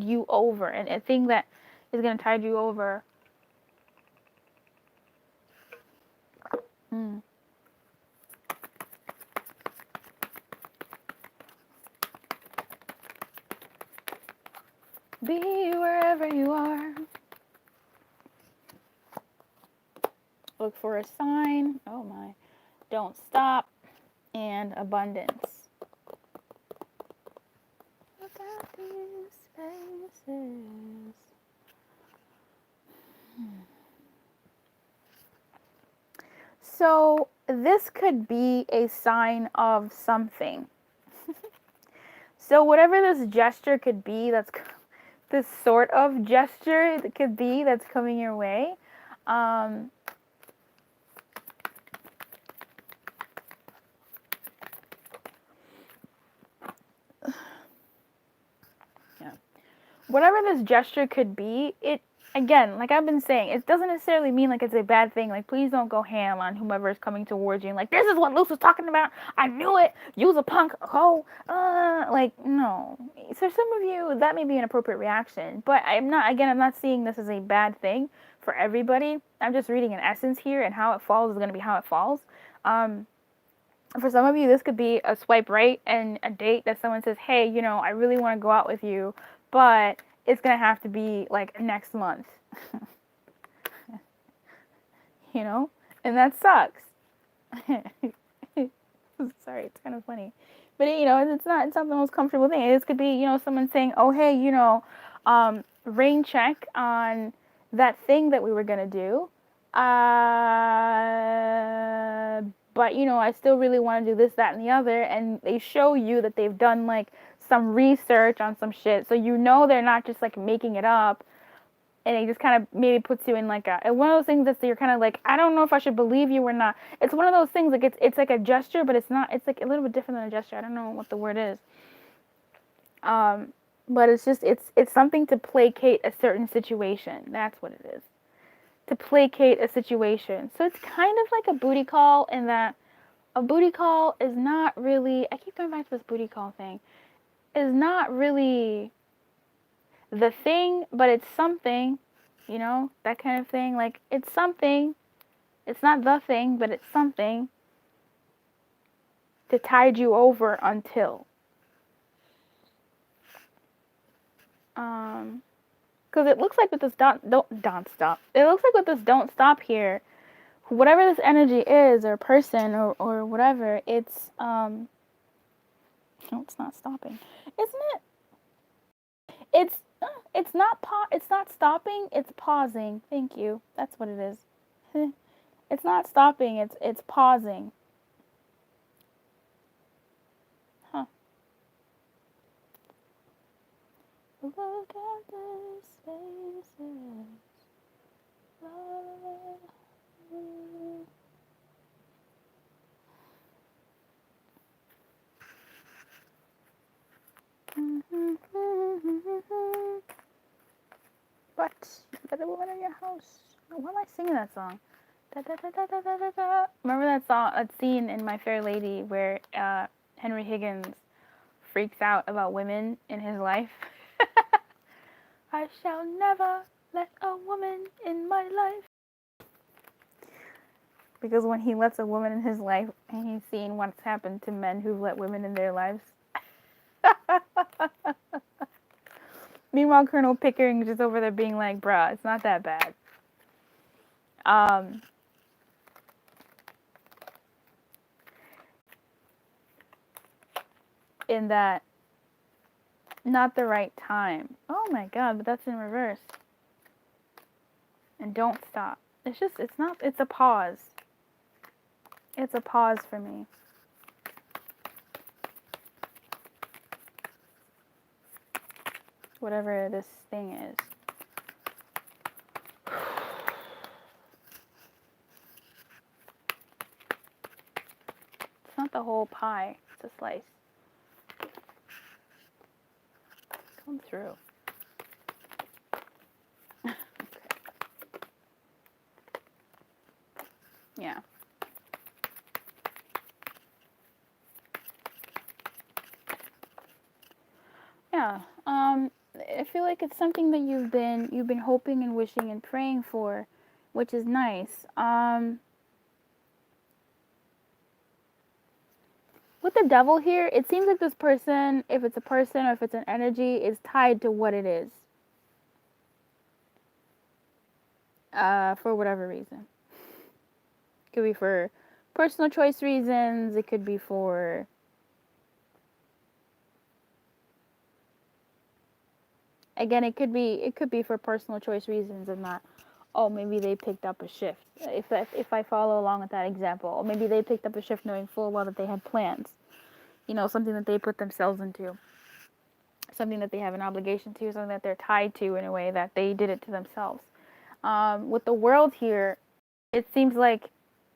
you over, and a thing that is going to tide you over. Mm. Be wherever you are. Look for a sign. Oh my. Don't stop. And abundance. Look at these faces. So this could be a sign of something. So whatever this gesture could be, that's this sort of gesture that could be that's coming your way. Yeah. Whatever this gesture could be, it, again, like I've been saying, it doesn't necessarily mean like it's a bad thing. Like, please don't go ham on whomever is coming towards you. And like, this is what Luz was talking about. I knew it. You's a punk. Oh, like, no. So some of you, that may be an appropriate reaction. But I'm not seeing this as a bad thing for everybody. I'm just reading an essence here, and how it falls is going to be how it falls. For some of you, this could be a swipe right and a date that someone says, hey, you know, I really want to go out with you, but it's going to have to be like next month. You know? And that sucks. Sorry, it's kind of funny. But, you know, it's not the most comfortable thing. This could be, you know, someone saying, oh, hey, you know, rain check on that thing that we were going to do. But, you know, I still really want to do this, that, and the other. And they show you that they've done, like, some research on some shit. So you know they're not just, like, making it up. And it just kind of maybe puts you in, like, one of those things that you're kind of like, I don't know if I should believe you or not. It's one of those things, like, it's like a gesture, but it's not, it's, like, a little bit different than a gesture. I don't know what the word is. But it's just, it's something to placate a certain situation. That's what it is. To placate a situation. So it's kind of like a booty call, in that a booty call is not really, I keep going back to this booty call thing, is not really the thing, but it's something, you know, that kind of thing. Like, it's something, it's not the thing, but it's something to tide you over until. Because it looks like with this don't stop. It looks like with this don't stop here, whatever this energy is, or person, or whatever, it's no, it's not stopping, isn't it? It's not stopping, it's pausing. Thank you. That's what it is. It's not stopping, it's pausing. Huh. Look at these faces. But better woman in your house. Why am I singing that song? Da, da, da, da, da, da, da, da. Remember that song, that scene in My Fair Lady where Henry Higgins freaks out about women in his life? I shall never let a woman in my life. Because when he lets a woman in his life, and he's seen what's happened to men who've let women in their lives. Meanwhile, Colonel Pickering's just over there being like, bruh, it's not that bad. In that, not the right time. Oh my god, but that's in reverse. And don't stop. It's just, it's a pause. It's a pause for me. Whatever this thing is. It's not the whole pie, it's a slice. Come through. Okay. Yeah. Yeah. I feel like it's something that you've been hoping and wishing and praying for, which is nice. With the devil here, it seems like this person, if it's a person or if it's an energy, is tied to what it is. For whatever reason. It could be for personal choice reasons. It could be for again, it could be for personal choice reasons and not, oh, maybe they picked up a shift. If I follow along with that example, or maybe they picked up a shift knowing full well that they had plans. You know, something that they put themselves into, something that they have an obligation to, something that they're tied to in a way that they did it to themselves. With the world here, it seems like,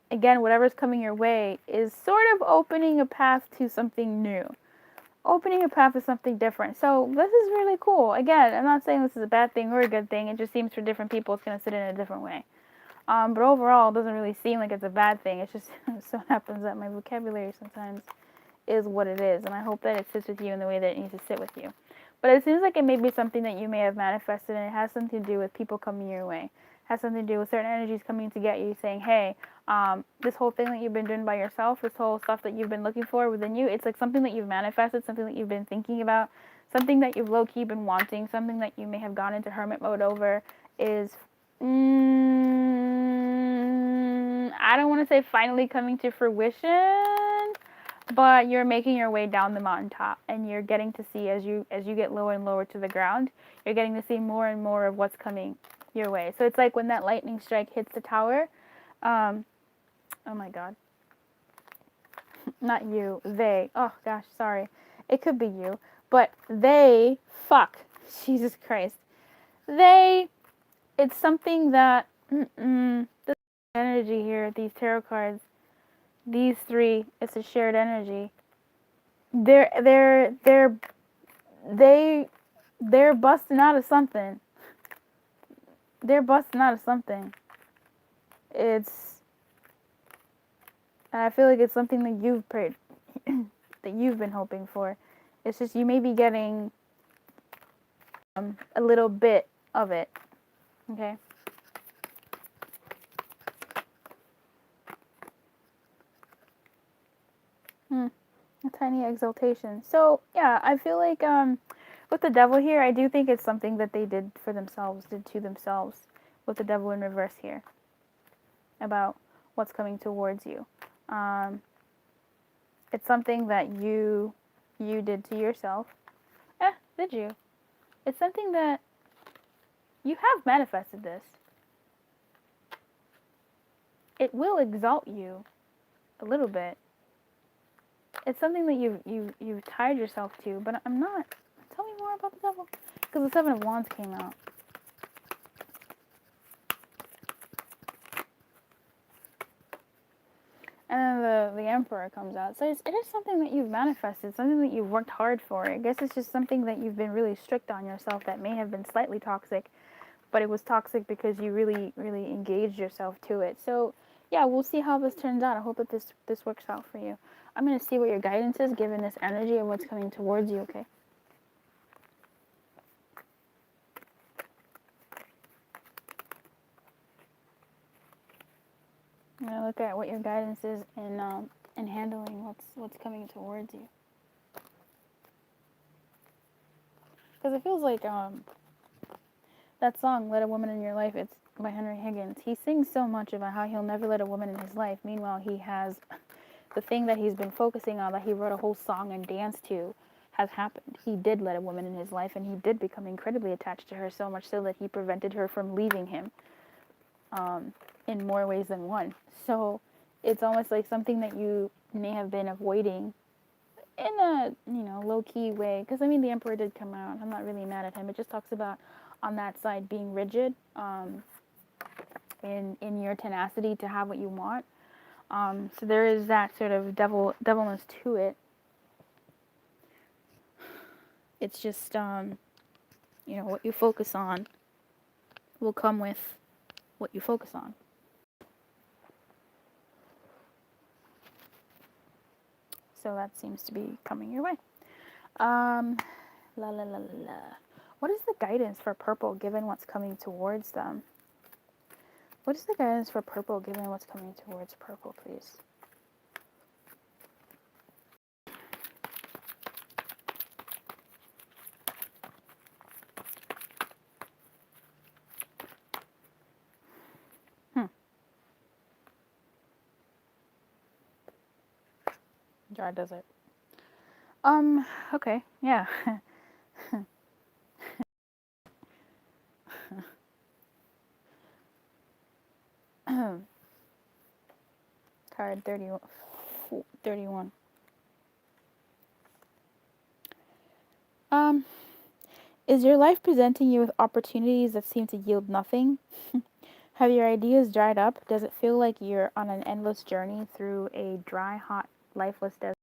again, whatever's coming your way is sort of opening a path to something new, opening a path to something different. So this is really cool. Again, I'm not saying this is a bad thing or a good thing. It just seems for different people it's going to sit in a different way. But overall, it doesn't really seem like it's a bad thing. It's just so happens that my vocabulary sometimes is what it is, and I hope that it sits with you in the way that it needs to sit with you. But it seems like it may be something that you may have manifested, and it has something to do with people coming your way. It has something to do with certain energies coming to get you, saying, hey, this whole thing that you've been doing by yourself, this whole stuff that you've been looking for within you, it's like something that you've manifested, something that you've been thinking about, something that you've low-key been wanting, something that you may have gone into hermit mode over is, I don't want to say finally coming to fruition, but you're making your way down the mountaintop, and you're getting to see as you get lower and lower to the ground, you're getting to see more and more of what's coming your way. So it's like when that lightning strike hits the tower. Oh my god. Not you. They. Oh gosh, sorry. It could be you. But they. Fuck. Jesus Christ. They. It's something that. This energy here, these tarot cards, these three, it's a shared energy. They're busting out of something. They're busting out of something. It's, and I feel like it's something that you've prayed, that you've been hoping for. It's just you may be getting a little bit of it. Okay. A tiny exaltation. So yeah, I feel like with the devil here, I do think it's something that they did for themselves, did to themselves, with the devil in reverse here, about what's coming towards you. It's something that you did to yourself. Did you? It's something that you have manifested this. It will exalt you a little bit. It's something that you've tied yourself to, but I'm not. Tell me more about the devil, because the Seven of Wands came out. And then the Emperor comes out. So it is something that you've manifested, something that you've worked hard for. I guess it's just something that you've been really strict on yourself that may have been slightly toxic, but it was toxic because you really, really engaged yourself to it. So yeah, we'll see how this turns out. I hope that this works out for you. I'm going to see what your guidance is given this energy of what's coming towards you, okay? I'm going to look at what your guidance is in handling what's coming towards you. Because it feels like that song, Let a Woman in Your Life, it's by Henry Higgins. He sings so much about how he'll never let a woman in his life. Meanwhile, he has the thing that he's been focusing on, that he wrote a whole song and dance to, has happened. He did let a woman in his life, and he did become incredibly attached to her, so much so that he prevented her from leaving him in more ways than one. So it's almost like something that you may have been avoiding in a, low-key way. Because, I mean, the Emperor did come out. I'm not really mad at him. It just talks about, on that side, being rigid in your tenacity to have what you want. So there is that sort of devilness to it. It's just, what you focus on will come with what you focus on. So that seems to be coming your way. La la la la la. What is the guidance for purple given what's coming towards them? What is the guidance for purple given what's coming towards purple, please? Dry desert. Okay, yeah. Card 31. 31. Is your life presenting you with opportunities that seem to yield nothing? Have your ideas dried up? Does it feel like you're on an endless journey through a dry, hot, lifeless desert?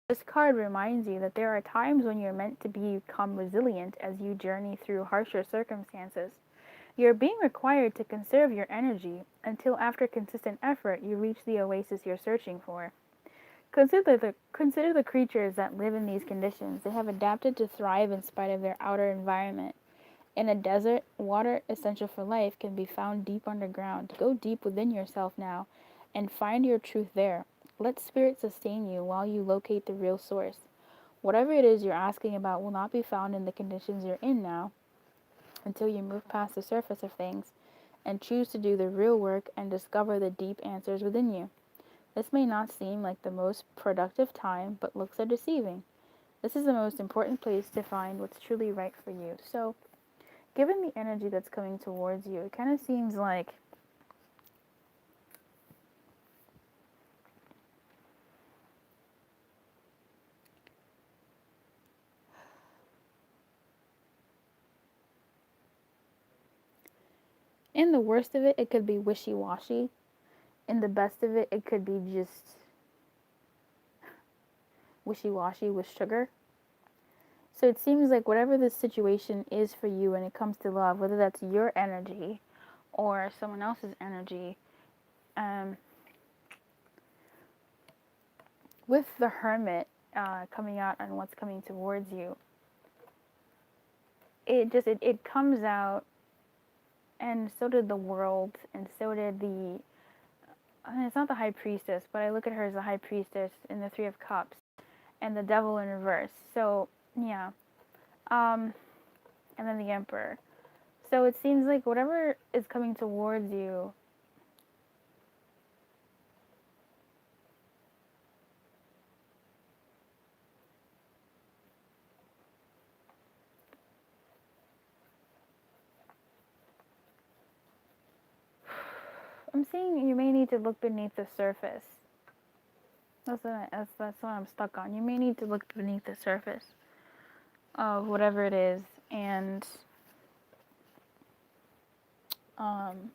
This card reminds you that there are times when you're meant to become resilient as you journey through harsher circumstances. You're being required to conserve your energy until after consistent effort you reach the oasis you're searching for. Consider the creatures that live in these conditions. They have adapted to thrive in spite of their outer environment. In a desert, water essential for life can be found deep underground. Go deep within yourself now and find your truth there. Let spirit sustain you while you locate the real source. Whatever it is you're asking about will not be found in the conditions you're in now until you move past the surface of things and choose to do the real work and discover the deep answers within you. This may not seem like the most productive time, but looks are deceiving. This is the most important place to find what's truly right for you. So, given the energy that's coming towards you, it kind of seems like in the worst of it, it could be wishy-washy. In the best of it, it could be just wishy-washy with sugar. So it seems like whatever this situation is for you when it comes to love, whether that's your energy or someone else's energy, um, with the Hermit coming out and what's coming towards you, it comes out, and so did the World, and so did the. And it's not the High Priestess, but I look at her as the High Priestess in the Three of Cups, and the Devil in reverse. So yeah, and then the Emperor. So it seems like whatever is coming towards you. I'm seeing you may need to look beneath the surface. That's what I'm stuck on. You may need to look beneath the surface of whatever it is, and um,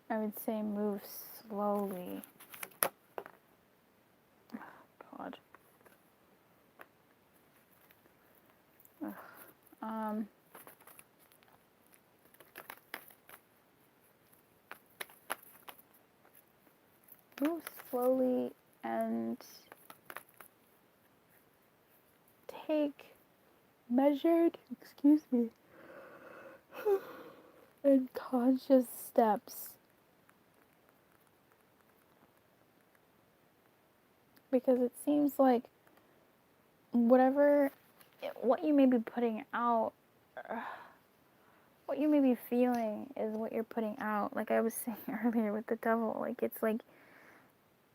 I would say move slowly. God. Um, Move slowly and take measured, and conscious steps. Because it seems like what you may be putting out, what you may be feeling is what you're putting out. Like I was saying earlier with the devil, like it's like,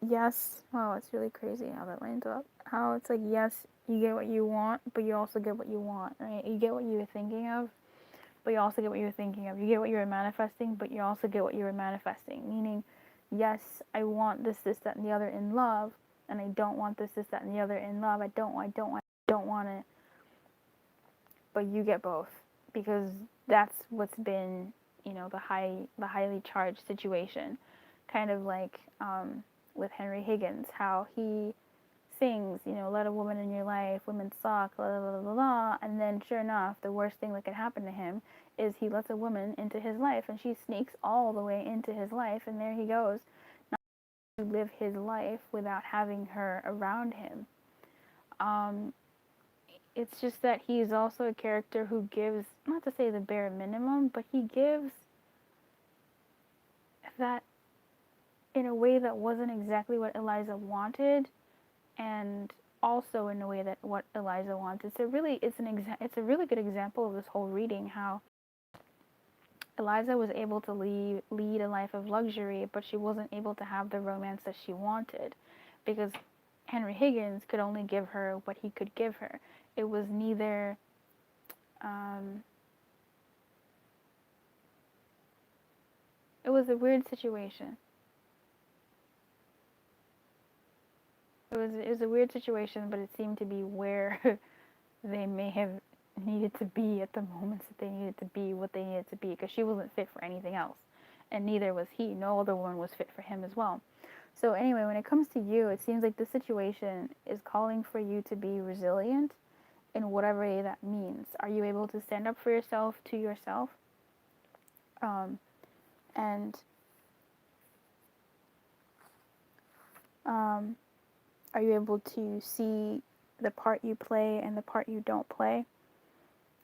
yes, wow, it's really crazy how that lines up. How it's like, yes, you get what you want, but you also get what you want, right? You get what you were thinking of, but you also get what you were thinking of. You get what you were manifesting, but you also get what you were manifesting. Meaning, yes, I want this, that, and the other in love, and I don't want this, that, and the other in love. I don't want it. But you get both because that's what's been, the highly charged situation, kind of like with Henry Higgins, how he sings, let a woman in your life, women suck, blah, blah, blah, blah, blah. And then sure enough, the worst thing that could happen to him is he lets a woman into his life and she sneaks all the way into his life, and there he goes, not to live his life without having her around him. It's just that he's also a character who gives, not to say the bare minimum, but he gives that in a way that wasn't exactly what Eliza wanted, and also in a way that what Eliza wants. It's a really good example of this whole reading, how Eliza was able to lead a life of luxury, but she wasn't able to have the romance that she wanted, because Henry Higgins could only give her what he could give her. It was neither it was a weird situation. It was a weird situation, but it seemed to be where they may have needed to be at the moments that they needed to be what they needed to be, because she wasn't fit for anything else, and neither was he. No other one was fit for him as well. So anyway, when it comes to you, it seems like the situation is calling for you to be resilient in whatever way that means. Are you able to stand up for yourself, to yourself? And are you able to see the part you play and the part you don't play?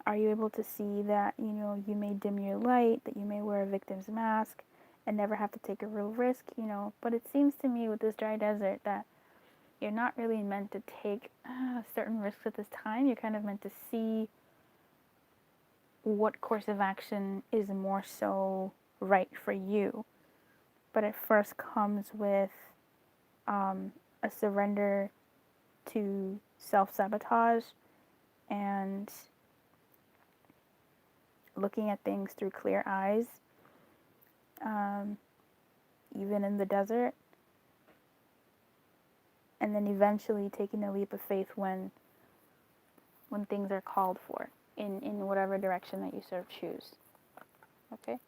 Are you able to see that, you may dim your light, that you may wear a victim's mask and never have to take a real risk, But it seems to me with this dry desert that you're not really meant to take certain risks at this time. You're kind of meant to see what course of action is more so right for you. But it first comes with a surrender to self-sabotage and looking at things through clear eyes, even in the desert, and then eventually taking a leap of faith when things are called for in whatever direction that you sort of choose. Okay?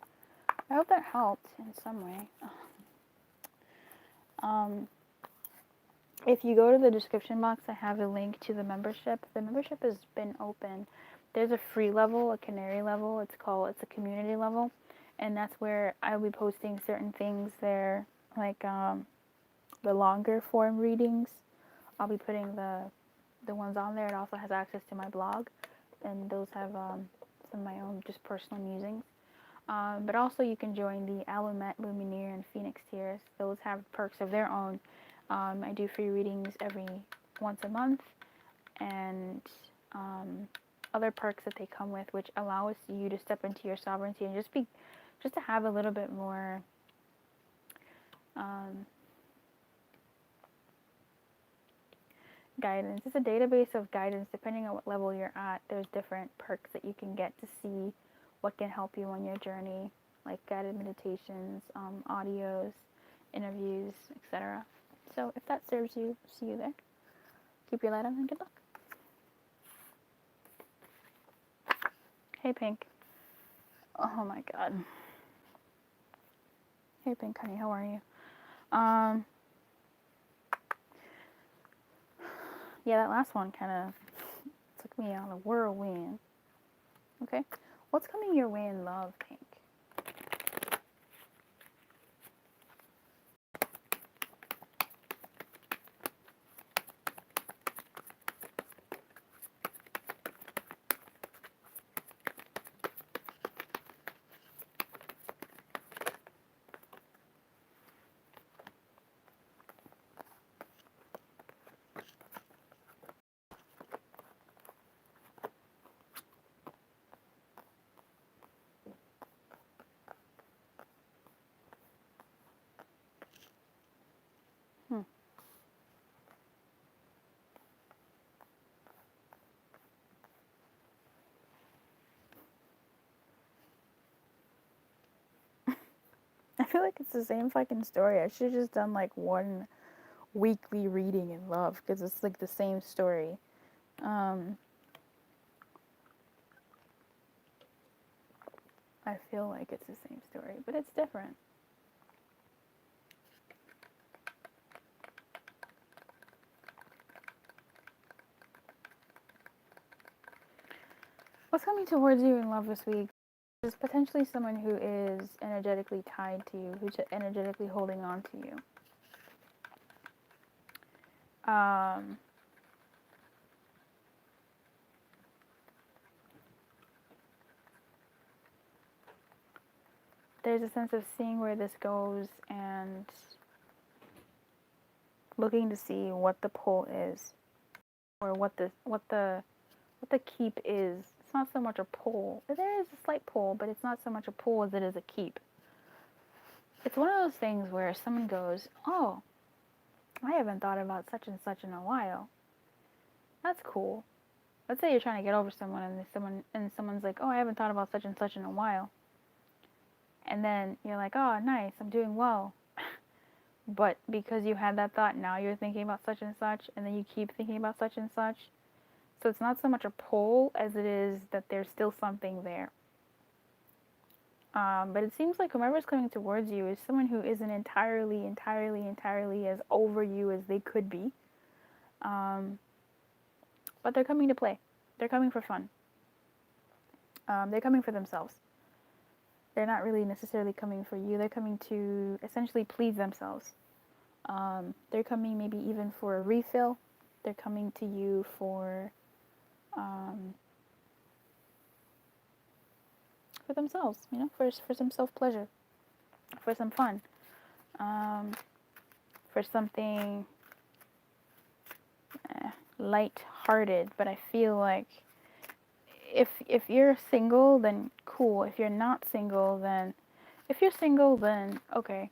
I hope that helped in some way. If you go to the description box, I have a link to the membership. The membership has been open. There's a free level, a canary level. It's a community level, and that's where I'll be posting certain things there, like the longer form readings. I'll be putting the ones on there. It also has access to my blog, and those have some of my own just personal musings. But also you can join the Alumet, Lumiere, and Phoenix tiers. Those have perks of their own. I do free readings once a month, and other perks that they come with, which allows you to step into your sovereignty and just to have a little bit more guidance. It's a database of guidance. Depending on what level you're at, there's different perks that you can get to see what can help you on your journey, like guided meditations, audios, interviews, etc. So if that serves you, see you there. Keep your light on and good luck. Hey, Pink. Oh my god. Hey, Pink, honey, how are you? Yeah, that last one kind of took me on a whirlwind. Okay, what's coming your way in love, Pink? I feel like it's the same fucking story. I should have just done like one weekly reading in love, because it's like the same story. I feel like it's the same story, but it's different. What's coming towards you in love this week is potentially someone who is energetically tied to you, who's energetically holding on to you. there's a sense of seeing where this goes and looking to see what the pull is, or what the keep is. It's not so much a pull. There is a slight pull, but it's not so much a pull as it is a keep. It's one of those things where someone goes, "Oh, I haven't thought about such and such in a while. That's cool." Let's say you're trying to get over someone, and someone's like, "Oh, I haven't thought about such and such in a while." And then you're like, "Oh, nice, I'm doing well." But because you had that thought, now you're thinking about such and such, and then you keep thinking about such and such. So it's not so much a pull as it is that there's still something there. But it seems like whomever's coming towards you is someone who isn't entirely as over you as they could be. But they're coming to play. They're coming for fun. They're coming for themselves. They're not really necessarily coming for you. They're coming to essentially please themselves. They're coming maybe even for a refill. They're coming to you for themselves, for some self-pleasure, for some fun, for something light-hearted. But I feel like if you're single, then cool. If you're not single, then if you're single, then okay.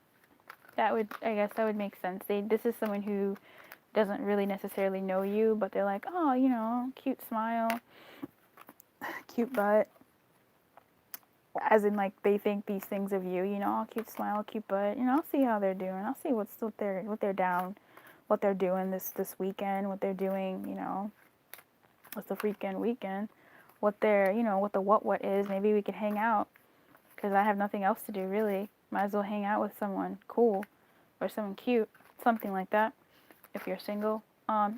I guess that would make sense. This is someone who doesn't really necessarily know you, but they're like, oh, cute smile, cute butt. As in, like, they think these things of you, oh, cute smile, cute butt. I'll see how they're doing. I'll see what they're doing this weekend, what they're doing, what's the freaking weekend, what what is. Maybe we could hang out, because I have nothing else to do, really. Might as well hang out with someone cool, or someone cute, something like that, if you're single.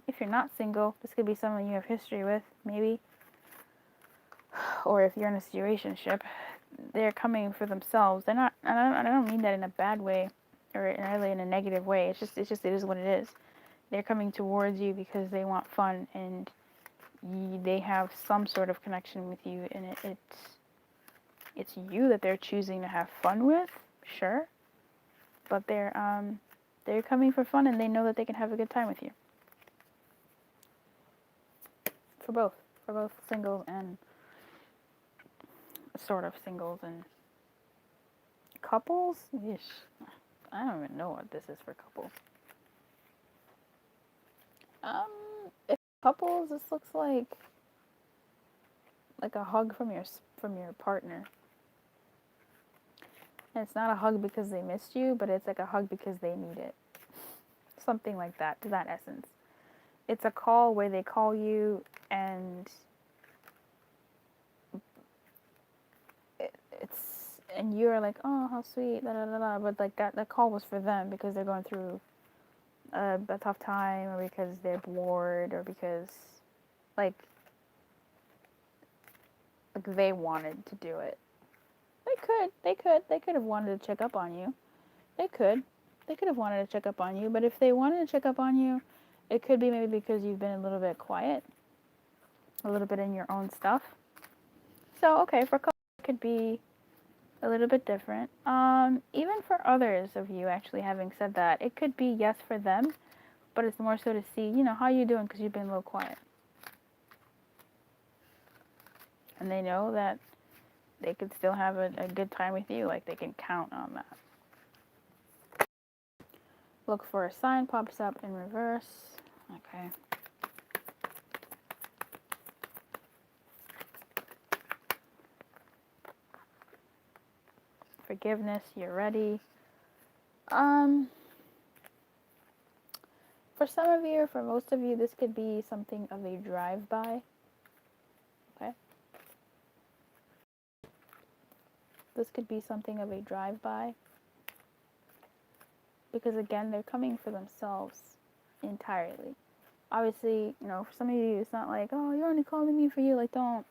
If you're not single, this could be someone you have history with, maybe. Or if you're in a situationship, they're coming for themselves. They're not, and I don't mean that in a bad way, or really in a negative way. It is what it is. They're coming towards you because they want fun, and they have some sort of connection with you, and it's you that they're choosing to have fun with, sure, but they're coming for fun, and they know that they can have a good time with you. For both singles and sort of singles and couples. Yeesh. I don't even know what this is for couples. If couples, this looks like a hug from your partner. And it's not a hug because they missed you, but it's like a hug because they need it. Something like that, to that essence. It's a call where they call you, and and you're like, oh, how sweet, da da da da. But like that call was for them because they're going through a tough time, or because they're bored, or because like they wanted to do it. They could have wanted to check up on you. They could have wanted to check up on you. But if they wanted to check up on you, it could be maybe because you've been a little bit quiet, a little bit in your own stuff. So okay, for couples, it could be a little bit different. Even for others of you, actually, having said that, it could be yes for them, but it's more so to see, how you doing, because you've been a little quiet. And they know that they could still have a good time with you, like they can count on that. Look for a sign pops up in reverse. Okay. Forgiveness, you're ready. For some of you, or for most of you, this could be something of a drive-by. Okay? This could be something of a drive-by. Because again, they're coming for themselves entirely. Obviously, for some of you, it's not like, oh, you're only calling me for you. Like, don't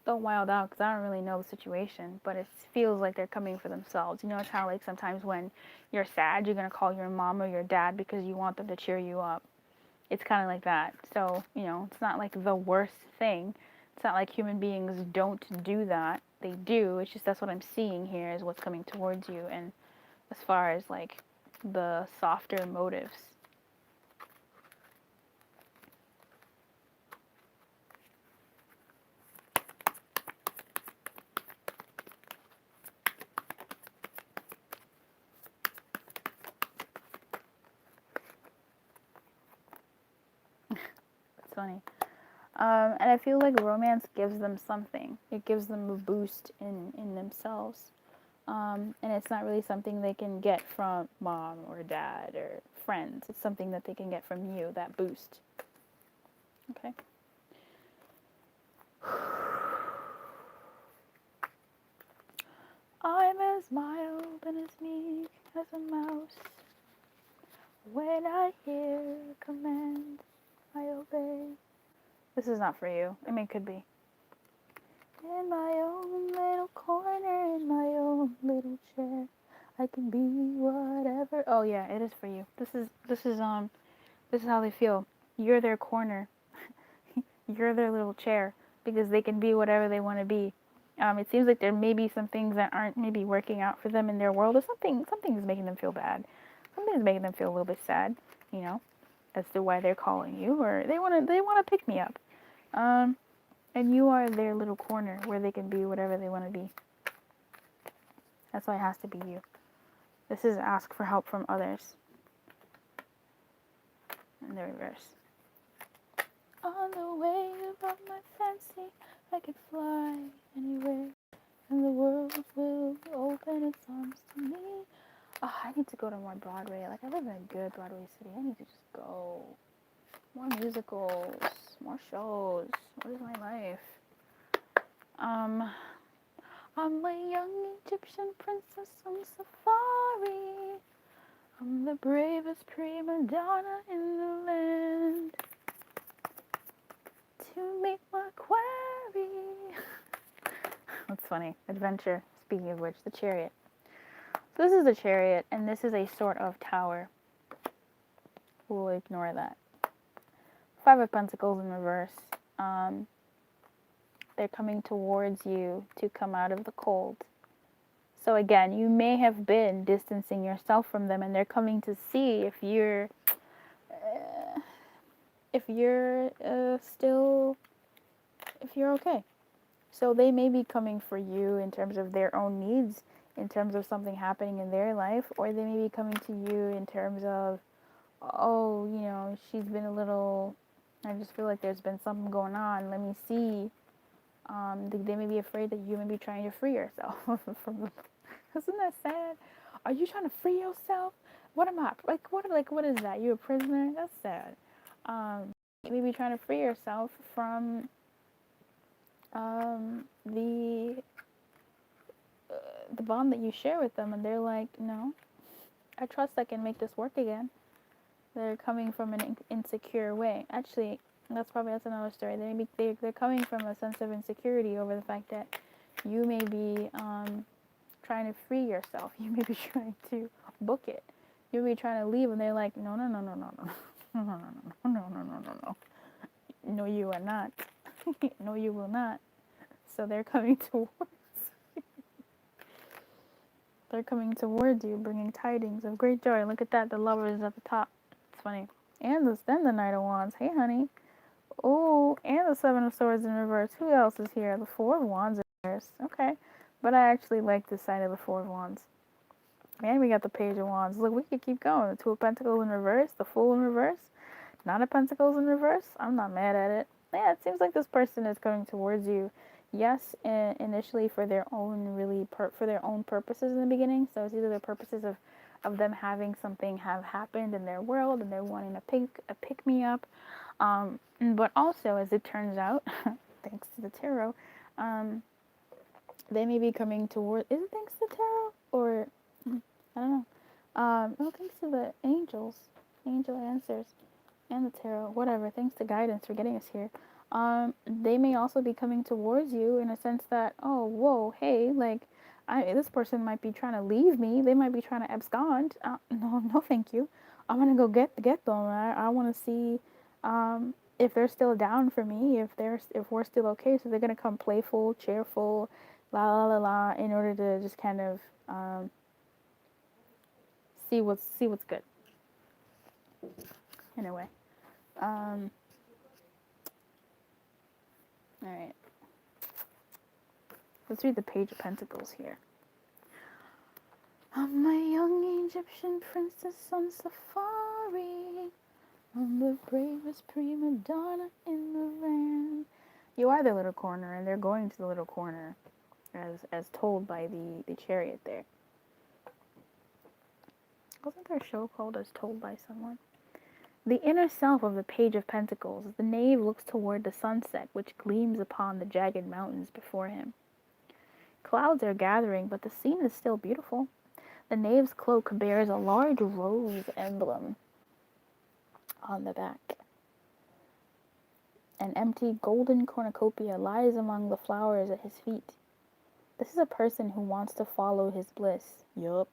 wild out, because I don't really know the situation, but it feels like they're coming for themselves. It's how like sometimes when you're sad, you're going to call your mom or your dad because you want them to cheer you up. It's kind of like that. So, it's not like the worst thing. It's not like human beings don't do that. they do. It's just that's what I'm seeing here is what's coming towards you, and as far as like the softer motives. It's funny. And I feel like romance gives them something. It gives them a boost in themselves. And it's not really something they can get from mom or dad or friends. It's something that they can get from you, that boost. Okay? I'm as mild and as meek as a mouse. When I hear a command, I obey. This is not for you. I mean, it could be. In my own little corner, in my own little chair, I can be whatever. Oh yeah, it is for you. This is how they feel. You're their corner. You're their little chair because they can be whatever they want to be. It seems like there may be some things that aren't maybe working out for them in their world, or something's making them feel bad. Something's making them feel a little bit sad, you know, as to why they're calling you, or they wanna pick me up. And you are their little corner where they can be whatever they want to be. That's why it has to be you. This is ask for help from others. In the reverse. On the wave of my fancy, I could fly anywhere, and the world will open its arms to me. Oh, I need to go to more Broadway. Like, I live in a good Broadway city. I need to just go. More musicals, more shows. What is my life? I'm a young Egyptian princess on safari. I'm the bravest prima donna in the land. To meet my quarry. That's funny. Adventure. Speaking of which, the chariot. So this is the chariot, and this is a sort of tower. We'll ignore that. Five of Pentacles in reverse. They're coming towards you to come out of the cold. So again, you may have been distancing yourself from them, and they're coming to see if you're okay. So they may be coming for you in terms of their own needs, in terms of something happening in their life, or they may be coming to you in terms of, oh, you know, she's been a little, I just feel like there's been something going on. Let me see. They may be afraid that you may be trying to free yourself from them. Isn't that sad? Are you trying to free yourself? What am I? What is that? You a prisoner? That's sad. You may be trying to free yourself from the bond that you share with them, and they're like, no, I trust I can make this work again. They're coming from an insecure way. Actually, that's another story. They're coming from a sense of insecurity over the fact that you may be trying to free yourself. You may be trying to book it. You may be trying to leave, and they're like, no, no, no, no, no, no, no, no, no, no, no, no, no, no, no. No, you are not. No, you will not. So they're coming towards. They're coming towards you, bringing tidings of great joy. Look at that. The lover is at the top. It's funny. And then the Knight of Wands. Hey, honey. Oh, and the Seven of Swords in reverse. Who else is here? The Four of Wands in reverse. Okay. But I actually like this side of the Four of Wands. And we got the Page of Wands. Look, we could keep going. The Two of Pentacles in reverse. The Fool in reverse. Nine of Pentacles in reverse. I'm not mad at it. Yeah, it seems like this person is coming towards you. Yes, initially for their own for their own purposes in the beginning. So it's either the purposes of them having something have happened in their world and they're wanting a pick me up. But also, as it turns out, thanks to the tarot, they may be coming toward. Is it thanks to tarot or I don't know? No, thanks to the angel answers, and the tarot. Whatever. Thanks to guidance for getting us here. They may also be coming towards you in a sense that, oh, whoa, hey, like, this person might be trying to leave me. They might be trying to abscond. No, thank you. I'm gonna go get them. I want to see, if they're still down for me. If we're still okay. So they're gonna come playful, cheerful, la la la la, in order to just kind of see what's good in a way. All right, let's read the Page of Pentacles here. I'm a young Egyptian princess on safari. I'm the bravest prima donna in the land. You are the little corner, and they're going to the little corner, as told by the chariot there. Wasn't there a show called As Told by Someone? The inner self of the Page of Pentacles, the knave looks toward the sunset, which gleams upon the jagged mountains before him. Clouds are gathering, but the scene is still beautiful. The knave's cloak bears a large rose emblem on the back. An empty golden cornucopia lies among the flowers at his feet. This is a person who wants to follow his bliss. Yup.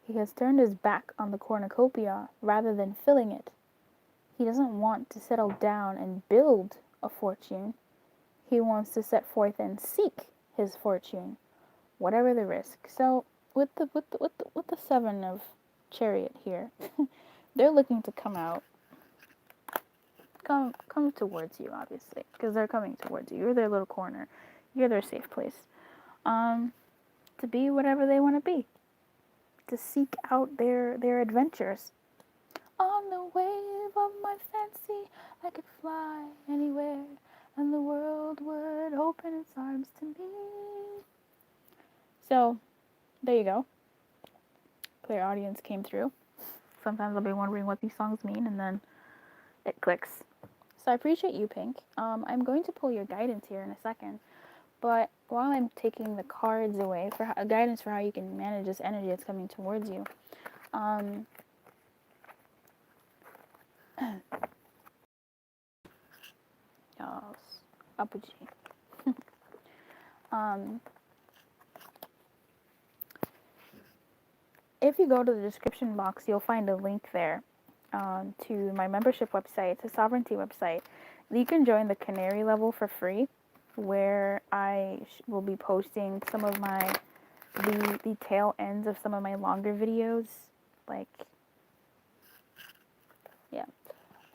He has turned his back on the cornucopia rather than filling it. He doesn't want to settle down and build a fortune. He wants to set forth and seek his fortune, whatever the risk. So with the Seven of Chariot here, they're looking to come towards you, obviously, because they're coming towards you. You're their little corner. You're their safe place. To be whatever they want to be. To seek out their adventures. On the wave of my fancy, I could fly anywhere, and the world would open its arms to me. So, there you go. Clear audience came through. Sometimes I'll be wondering what these songs mean, and then it clicks. So I appreciate you, Pink. I'm going to pull your guidance here in a second, but while I'm taking the cards away for guidance for how you can manage this energy that's coming towards you, if you go to the description box, you'll find a link there to my membership website, the Sovereignty website. You can join the Canary level for free, where I will be posting some of the tail ends of some of my longer videos, like, yeah.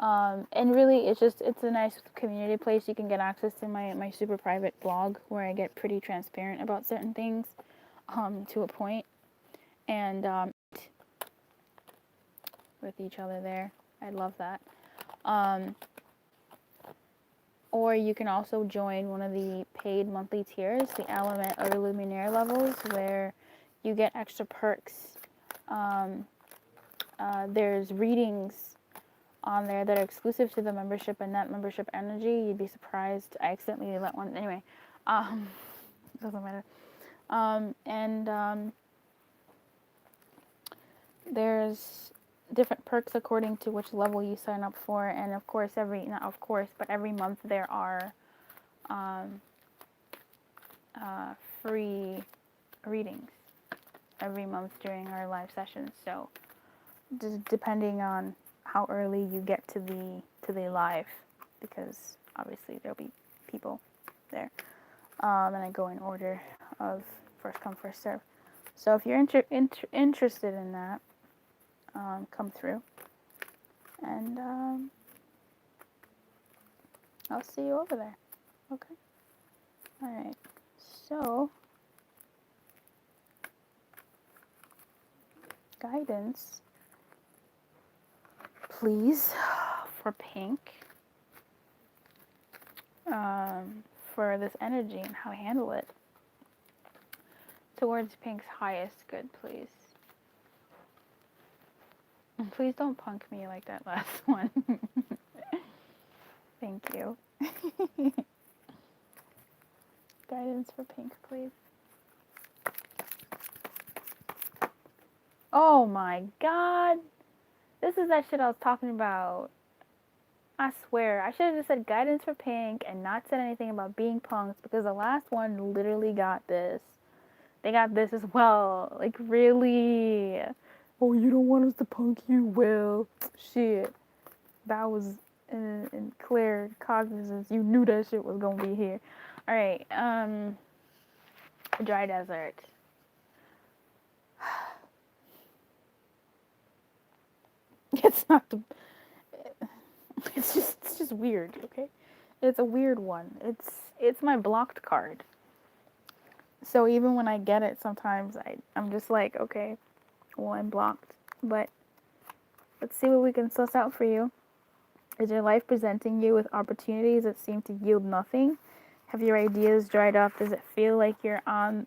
And really, it's a nice community place. You can get access to my super private blog, where I get pretty transparent about certain things, to a point, and with each other there. I love that. Or you can also join one of the paid monthly tiers, the Element or the Lumiere levels, where you get extra perks. There's readings on there that are exclusive to the membership and that membership energy. You'd be surprised. I accidentally let one, anyway, doesn't matter. There's different perks according to which level you sign up for, and of course every month there are free readings every month during our live sessions. So just depending on how early you get to the live, because obviously there'll be people there, and I go in order of first come first serve. So if you're interested in that, come through, and I'll see you over there. Okay. All right. So guidance, please, for Pink, for this energy and how to handle it towards Pink's highest good, please. And please don't punk me like that last one. Thank you. Guidance for Pink, please. Oh my god. This is that shit I was talking about. I swear, I should have just said guidance for Pink and not said anything about being punked, because the last one literally got this. They got this as well. Like, really? Oh, you don't want us to punk you? Well, shit. That was in clear cognizance. You knew that shit was gonna be here. Alright, dry desert. It's not the. It's just weird. Okay, it's a weird one. It's my blocked card. So even when I get it, sometimes I'm just like, okay, well, I'm blocked. But let's see what we can suss out for you. Is your life presenting you with opportunities that seem to yield nothing? Have your ideas dried up? Does it feel like you're on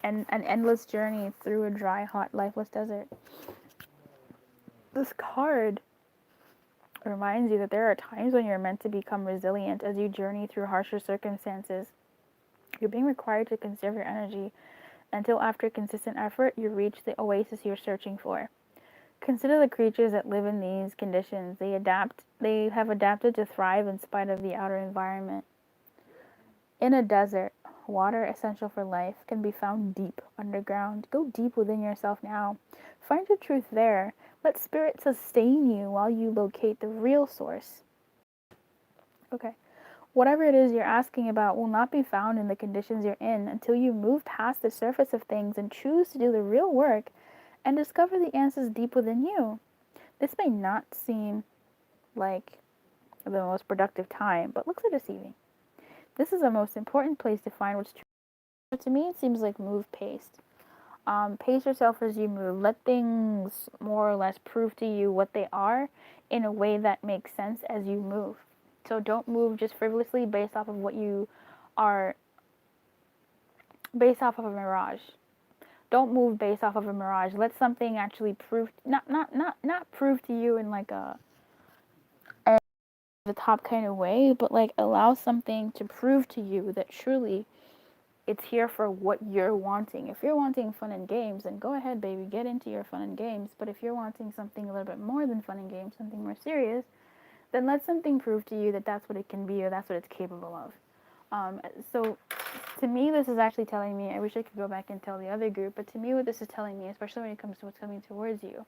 an endless journey through a dry, hot, lifeless desert? This card reminds you that there are times when you're meant to become resilient as you journey through harsher circumstances. You're being required to conserve your energy until after consistent effort you reach the oasis you're searching for. Consider the creatures that live in these conditions. They have adapted to thrive in spite of the outer environment. In a desert, water essential for life can be found deep underground. Go deep within yourself now. Find your truth there. Let spirit sustain you while you locate the real source. Okay. Whatever it is you're asking about will not be found in the conditions you're in until you move past the surface of things and choose to do the real work and discover the answers deep within you. This may not seem like the most productive time, but looks are deceiving. This is the most important place to find what's true. To me, it seems like move paced. Pace yourself as you move. Let things more or less prove to you what they are in a way that makes sense as you move. So don't move just frivolously based off of what you are, based off of a mirage. Don't move based off of a mirage. Let something actually prove, not prove to you in like a the top kind of way, but like allow something to prove to you that truly it's here for what you're wanting. If you're wanting fun and games, then go ahead, baby, get into your fun and games. But if you're wanting something a little bit more than fun and games, something more serious, then let something prove to you that that's what it can be or that's what it's capable of. So to me, this is actually telling me, I wish I could go back and tell the other group, but to me, what this is telling me, especially when it comes to what's coming towards you,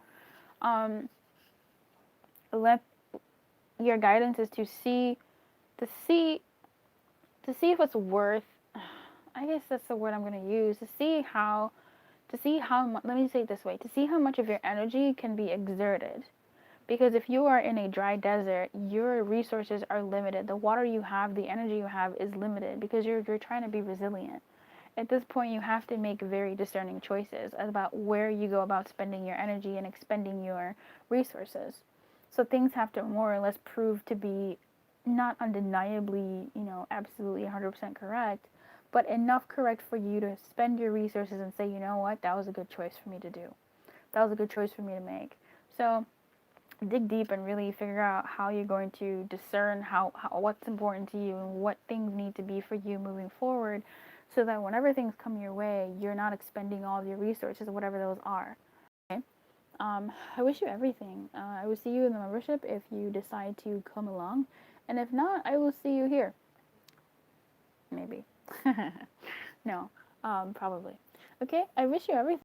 let your guidance is to see if it's worth, I guess that's the word I'm going to use, to see how let me say it this way, to see how much of your energy can be exerted. Because if you are in a dry desert, your resources are limited. The water you have, the energy you have is limited because you're trying to be resilient. At this point, you have to make very discerning choices about where you go about spending your energy and expending your resources. So things have to more or less prove to be not undeniably, absolutely 100% correct, but enough correct for you to spend your resources and say, you know what, that was a good choice for me to do. That was a good choice for me to make. So dig deep and really figure out how you're going to discern how what's important to you and what things need to be for you moving forward, so that whenever things come your way, you're not expending all of your resources, whatever those are. Okay? I wish you everything. I will see you in the membership if you decide to come along, and if not, I will see you here. Maybe. No, probably. Okay, I wish you everything.